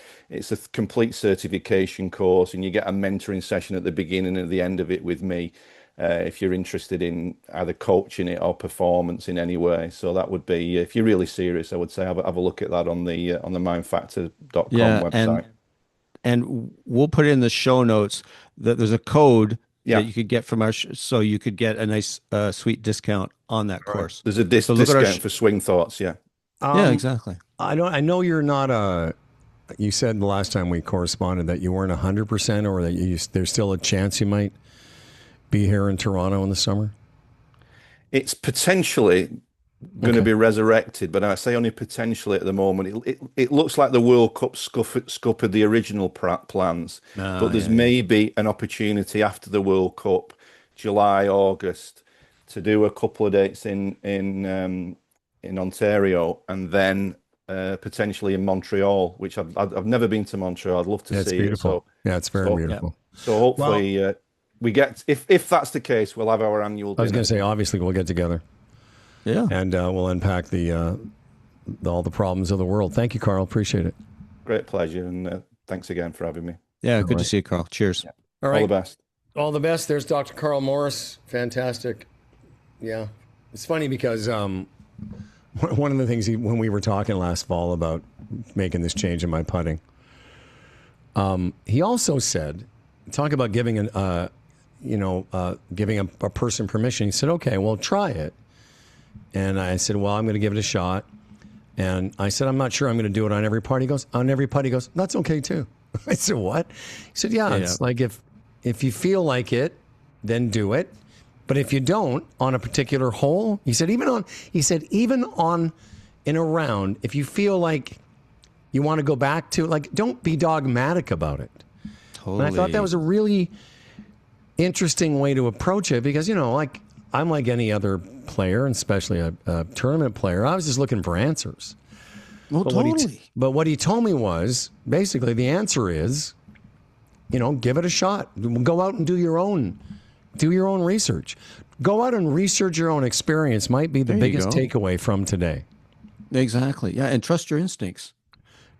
Speaker 3: complete certification course, and you get a mentoring session at the beginning and at the end of it with me, if you're interested in either coaching it or performance in any way. So that would be, if you're really serious, I would say have a look at that on the mindfactor.com website.
Speaker 2: And we'll put in the show notes that there's a code that you could get from our so you could get a nice sweet discount on that course.
Speaker 3: There's a discount for Swing Thoughts. Yeah
Speaker 2: exactly.
Speaker 1: I know you're not you said the last time we corresponded that you weren't 100% or that there's still a chance you might be here in Toronto in the summer.
Speaker 3: It's potentially going to be resurrected, but I say only potentially at the moment. It looks like the World Cup scuppered the original plans, but there's maybe an opportunity after the World Cup, July, August, to do a couple of dates in Ontario, and then potentially in Montreal, which I've never been to Montreal. I'd love to see.
Speaker 1: It's beautiful. It's very beautiful.
Speaker 3: So hopefully we get, if that's the case, we'll have our annual dinner.
Speaker 1: I was going to say, obviously we'll get together. Yeah. And we'll unpack all the problems of the world. Thank you, Carl. Appreciate it.
Speaker 3: Great pleasure, and thanks again for having me.
Speaker 2: Yeah, good to see you, Carl. Cheers.
Speaker 3: Yeah.
Speaker 1: All right.
Speaker 3: All the best.
Speaker 1: All the best. There's Dr. Karl Morris. Fantastic. Yeah. It's funny because one of the things when we were talking last fall about making this change in my putting, he also said, talk about giving giving a person permission. He said, okay, well, try it. And I said, well, I'm going to give it a shot. And I said, I'm not sure I'm going to do it on every putt. He goes, on every putt. He goes, that's okay too. I said, what? He said, yeah. It's like if you feel like it, then do it. But if you don't on a particular hole, he said, even on in a round, if you feel like you want to go back to, like, don't be dogmatic about it. Totally. And I thought that was a really interesting way to approach it because, like I'm like any other player, and especially a tournament player. I was just looking for answers.
Speaker 2: Well, totally.
Speaker 1: But what he told me was basically the answer is, give it a shot. Go out and do your own research. Go out and research your own experience might be the biggest takeaway from today.
Speaker 2: Exactly. Yeah, and trust your instincts.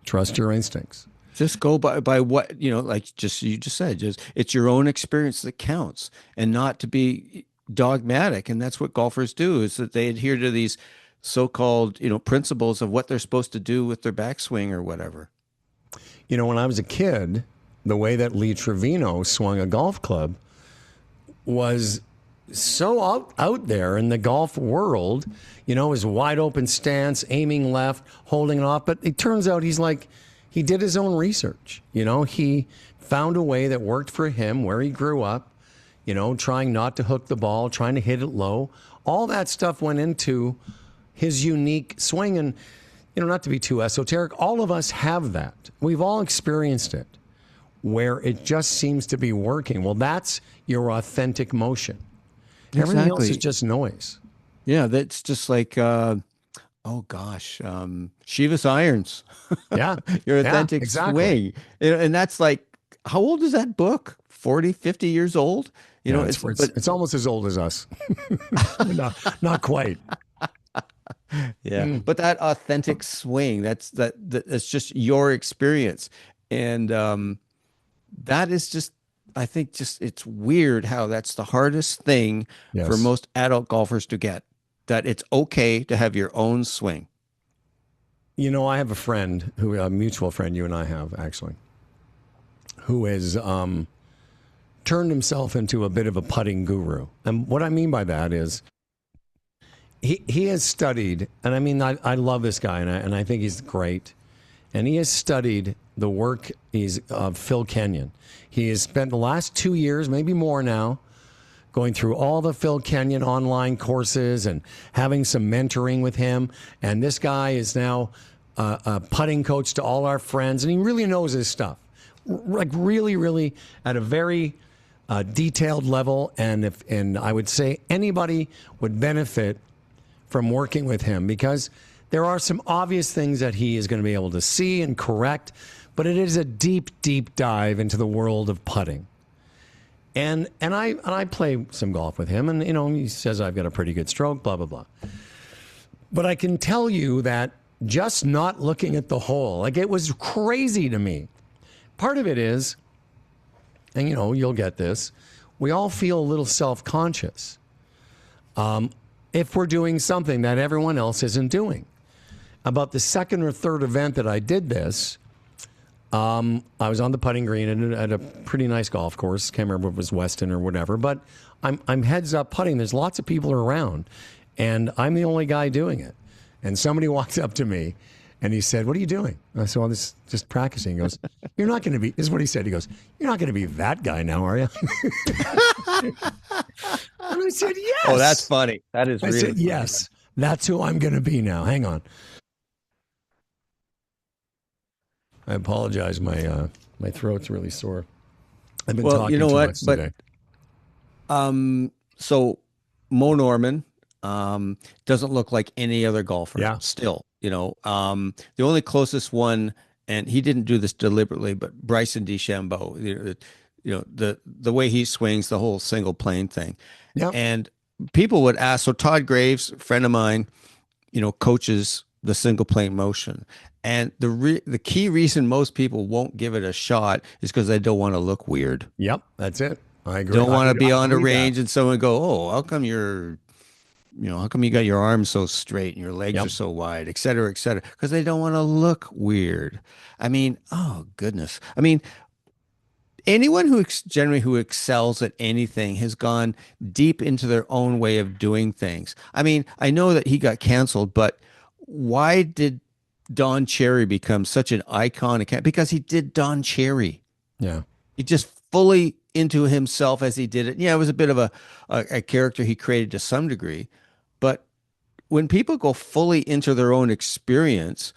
Speaker 1: Trust your instincts.
Speaker 2: Just go by what, like you just said, it's your own experience that counts, and not to be dogmatic. And that's what golfers do, is that they adhere to these so-called, principles of what they're supposed to do with their backswing or whatever.
Speaker 1: When I was a kid, the way that Lee Trevino swung a golf club was so out there in the golf world, his wide open stance, aiming left, holding it off. But it turns out he did his own research. He found a way that worked for him where he grew up, trying not to hook the ball, trying to hit it low. All that stuff went into his unique swing. And, not to be too esoteric, all of us have that. We've all experienced it where it just seems to be working. Well, that's your authentic motion.
Speaker 2: Exactly.
Speaker 1: Everything else is just noise.
Speaker 2: Yeah, that's just like, Chivas irons.
Speaker 1: Yeah.
Speaker 2: Your authentic swing. And that's like, how old is that book? 40, 50 years old?
Speaker 1: It's almost as old as us. Not quite.
Speaker 2: Yeah. But that authentic swing, that's just your experience. And that is just, I think it's weird how that's the hardest thing for most adult golfers to get, that it's okay to have your own swing.
Speaker 1: I have a friend a mutual friend you and I have actually, who is turned himself into a bit of a putting guru. And what I mean by that is he has studied, and I mean, I love this guy, and I think he's great. And he has studied the work of Phil Kenyon. He has spent the last 2 years, maybe more now, going through all the Phil Kenyon online courses and having some mentoring with him. And this guy is now a putting coach to all our friends, and he really knows his stuff. Like really, really at a very detailed level. And I would say anybody would benefit from working with him, because there are some obvious things that he is going to be able to see and correct, but it is a deep, deep dive into the world of putting. And I play some golf with him, and he says I've got a pretty good stroke, blah blah blah. But I can tell you that just not looking at the hole, like, it was crazy to me. Part of it is, and you'll get this, we all feel a little self-conscious if we're doing something that everyone else isn't doing. About the second or third event that I did this, I was on the putting green at a pretty nice golf course. Can't remember if it was Weston or whatever, but I'm heads up putting. There's lots of people around, and I'm the only guy doing it. And somebody walks up to me, and he said, "What are you doing?" And I said, "Well, this just practicing." He goes, "You're not going to be," this is what he said. He goes, "You're not going to be that guy now, are you?" And I said, "Yes."
Speaker 2: Oh, that's funny. That is
Speaker 1: I
Speaker 2: really
Speaker 1: said,
Speaker 2: funny.
Speaker 1: "Yes, that's who I'm going to be now." Hang on. I apologize. My throat's really sore. I've been talking too much today.
Speaker 2: So Mo Norman doesn't look like any other golfer.
Speaker 1: Yeah.
Speaker 2: Still, the only closest one, and he didn't do this deliberately, but Bryson DeChambeau, the way he swings, the whole single plane thing.
Speaker 1: Yep.
Speaker 2: And people would ask, so Todd Graves, a friend of mine, coaches the single plane motion. And the key reason most people won't give it a shot is because they don't want to look weird.
Speaker 1: Yep, that's it. I agree.
Speaker 2: Don't want to be on the range and someone go, "Oh, how come how come you got your arms so straight and your legs are so wide, et cetera, et cetera?" Because they don't want to look weird. I mean, oh goodness. I mean, anyone who excels at anything has gone deep into their own way of doing things. I mean, I know that he got canceled, but why did Don Cherry become such an icon? Because he did Don Cherry.
Speaker 1: Yeah.
Speaker 2: He just fully into himself as he did it. Yeah, it was a bit of a character he created to some degree. But when people go fully into their own experience,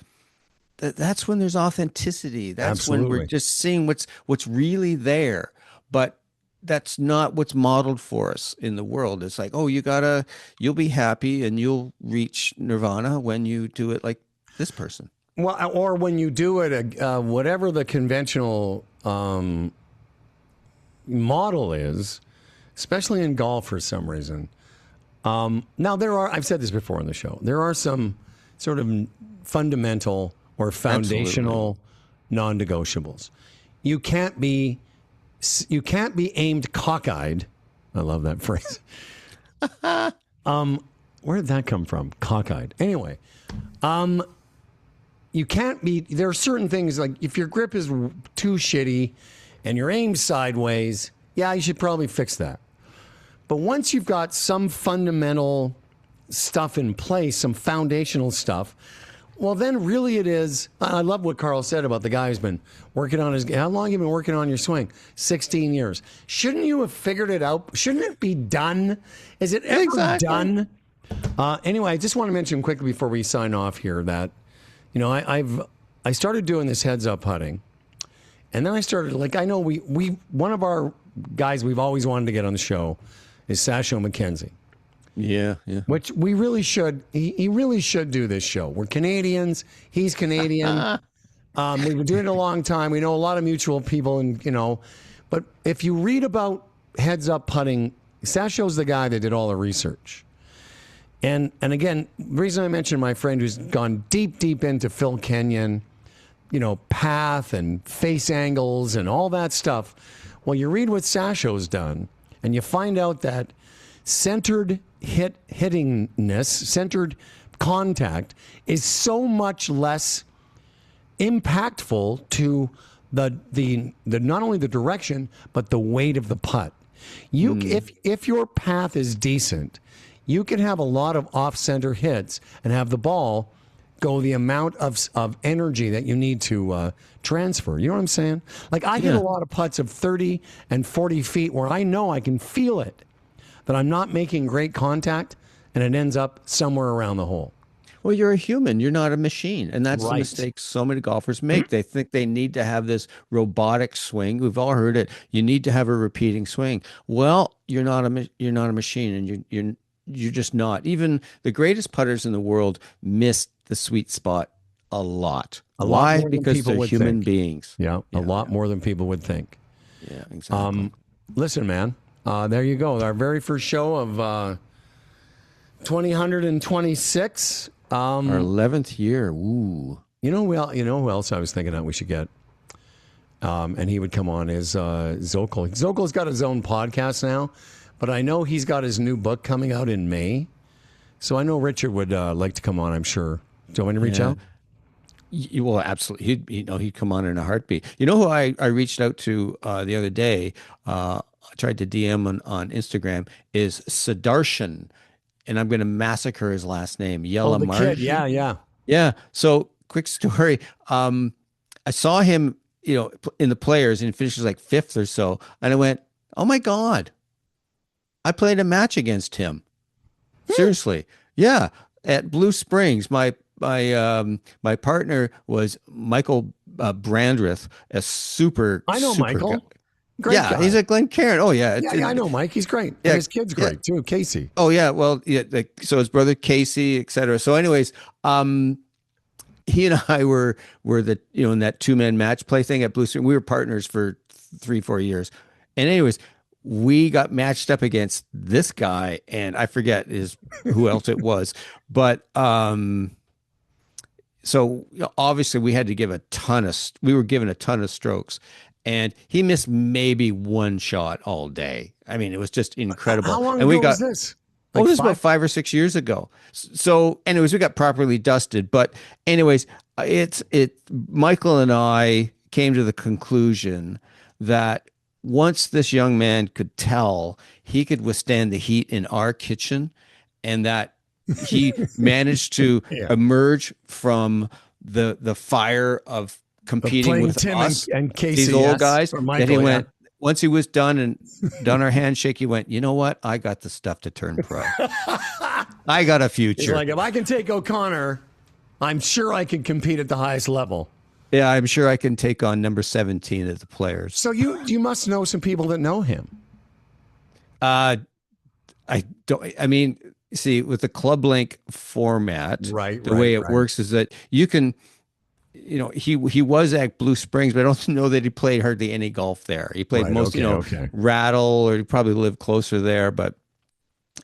Speaker 2: that's when there's authenticity. That's when we're just seeing what's really there. But that's not what's modeled for us in the world. It's like, oh, you'll be happy and you'll reach nirvana when you do it like this person.
Speaker 1: Well, or when you do it, whatever the conventional model is, especially in golf for some reason. Now I've said this before on the show, there are some sort of fundamental or foundational non-negotiables. You can't be aimed cockeyed. I love that phrase. Where did that come from? Cockeyed. Anyway, you can't be. There are certain things, like if your grip is too shitty and you're aimed sideways, yeah, you should probably fix that. But once you've got some fundamental stuff in place, some foundational stuff, well, then really it is. I love what Karl said about the guy who's been working on how long have you been working on your swing? 16 years. Shouldn't you have figured it out? Shouldn't it be done? Is it ever done? Anyway, I just want to mention quickly before we sign off here that, I started doing this heads up putting, and then I started, I know we one of our guys we've always wanted to get on the show is Sasho McKenzie.
Speaker 2: Yeah.
Speaker 1: Which we really should. He really should do this show. We're Canadians. He's Canadian. We've been doing it a long time. We know a lot of mutual people, and But if you read about heads up putting, Sasho's the guy that did all the research. And again, the reason I mentioned my friend who's gone deep into Phil Kenyon, path and face angles and all that stuff. Well, you read what Sasho's done, and you find out that centered hittingness, centered contact is so much less impactful to the not only the direction but the weight of the putt. If your path is decent, you can have a lot of off-center hits and have the ball go the amount of energy that you need to transfer. You know what I'm saying? Like I hit a lot of putts of 30 and 40 feet where I know I can feel it, but I'm not making great contact, and it ends up somewhere around the hole.
Speaker 2: Well, you're a human. You're not a machine. And that's the
Speaker 1: Right.
Speaker 2: mistake so many golfers make. They think they need to have this robotic swing. We've all heard it. You need to have a repeating swing. Well, you're not a machine, and you're just not. Even the greatest putters in the world miss the sweet spot a lot. Why?
Speaker 1: More than
Speaker 2: Because
Speaker 1: people
Speaker 2: they're
Speaker 1: would
Speaker 2: human
Speaker 1: think.
Speaker 2: beings.
Speaker 1: Yeah, a lot more than people would think.
Speaker 2: Yeah, exactly.
Speaker 1: Listen, man, there you go. Our very first show of 2026.
Speaker 2: Our 11th year. Ooh.
Speaker 1: You know who else I was thinking that we should get? And he would come on is Zokol. Zokol's got his own podcast now, but I know he's got his new book coming out in May. So I know Richard would like to come on, I'm sure. Do you want me to reach out?
Speaker 2: Well, absolutely. He'd come on in a heartbeat. You know who I reached out to the other day? I tried to DM on Instagram is Sudarshan, and I'm going to massacre his last name. Yella
Speaker 1: the
Speaker 2: Marsh.
Speaker 1: kid. Yeah.
Speaker 2: Yeah. So quick story. I saw him, in the players, and he finishes like 5th or so, and I went, "Oh my God, I played a match against him." Seriously. Yeah. At Blue Springs, my partner was Michael Brandreth, a super.
Speaker 1: I know
Speaker 2: super
Speaker 1: Michael.
Speaker 2: guy.
Speaker 1: Great guy.
Speaker 2: He's at Glencairn. Oh yeah.
Speaker 1: Yeah, I know Mike. He's great.
Speaker 2: Yeah,
Speaker 1: And his kid's great too, Casey.
Speaker 2: Oh yeah. Well, yeah. So his brother Casey, etc. So, anyways, he and I were in that 2-man match play thing at Blue Springs. We were partners for 3-4 years, and anyways, we got matched up against this guy, and I forget who else it was, but so obviously we had to give we were given a ton of strokes, and he missed maybe one shot all day. I mean, it was just incredible.
Speaker 1: How long
Speaker 2: and
Speaker 1: ago was this?
Speaker 2: Like this was about 5 or 6 years ago. So anyways, we got properly dusted, but anyways, Michael and I came to the conclusion that once this young man could tell he could withstand the heat in our kitchen, and that he managed to emerge from the fire of competing with
Speaker 1: Tim
Speaker 2: us,
Speaker 1: and Casey,
Speaker 2: these old guys,
Speaker 1: or Michael,
Speaker 2: that he went, once he was done and done our handshake, he went, "You know what? I got the stuff to turn pro. I got a future."
Speaker 1: He's like, if I can take O'Connor, I'm sure I can compete at the highest level.
Speaker 2: Yeah, I'm sure I can take on number 17 at the Players.
Speaker 1: So you must know some people that know him.
Speaker 2: I don't. I mean, see, with the Club Link format, the way it works is that you can, he was at Blue Springs, but I don't know that he played hardly any golf there. He played Rattle, or he probably lived closer there. But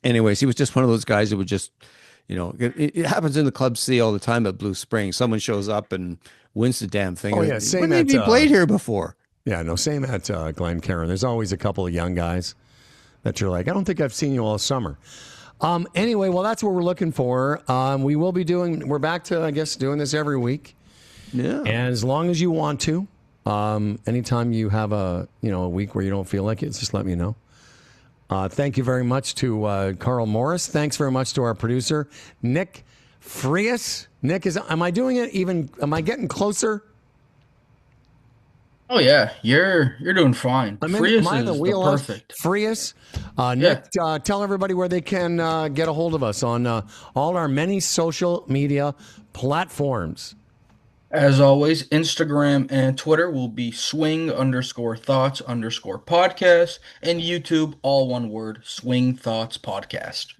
Speaker 2: anyways, he was just one of those guys that would just, it happens in the Club C all the time at Blue Springs. Someone shows up and wins the damn thing.
Speaker 1: Oh yeah, same
Speaker 2: when
Speaker 1: at,
Speaker 2: have you played here before?
Speaker 1: Yeah, no, same at Glencairn. There's always a couple of young guys that you're like, I don't think I've seen you all summer. Anyway, well, that's what we're looking for. We're back to, I guess, doing this every week.
Speaker 2: Yeah.
Speaker 1: And as long as you want to, anytime you have a week where you don't feel like it, just let me know. Thank you very much to Karl Morris. Thanks very much to our producer, Nick Frias. Nick, am I doing it even? Am I getting closer?
Speaker 4: Oh yeah, you're doing fine. Frias
Speaker 1: am I
Speaker 4: is
Speaker 1: the wheel
Speaker 4: the perfect.
Speaker 1: Frias. Nick, tell everybody where they can get a hold of us on all our many social media platforms.
Speaker 4: As always, Instagram and Twitter will be swing_thoughts_podcast, and YouTube, all one word, Swing Thoughts Podcast.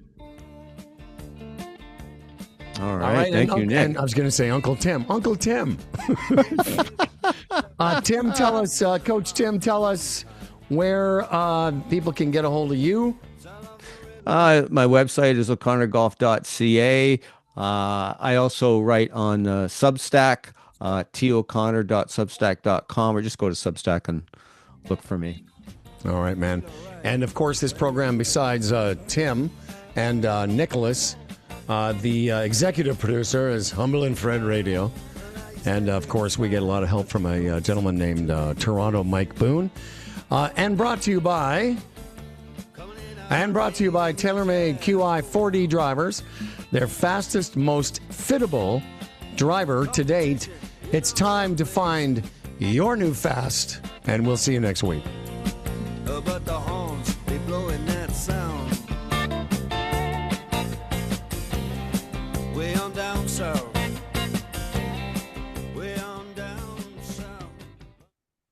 Speaker 2: All right. Thank you, Nick.
Speaker 1: And I was going to say Uncle Tim. Uncle Tim. Tim, tell us, Coach Tim, tell us where people can get a hold of you.
Speaker 2: My website is o'connorgolf.ca. I also write on Substack, toconnor.substack.com, or just go to Substack and look for me.
Speaker 1: All right, man. And, of course, this program, besides Tim and Nicholas, the executive producer is Humble and Fred Radio. And, of course, we get a lot of help from a gentleman named Toronto Mike Boone. And brought to you by TaylorMade QI 4D drivers, their fastest, most fittable driver to date. It's time to find your new fast, and we'll see you next week.
Speaker 5: But the horns, they blowing that sound way on down south.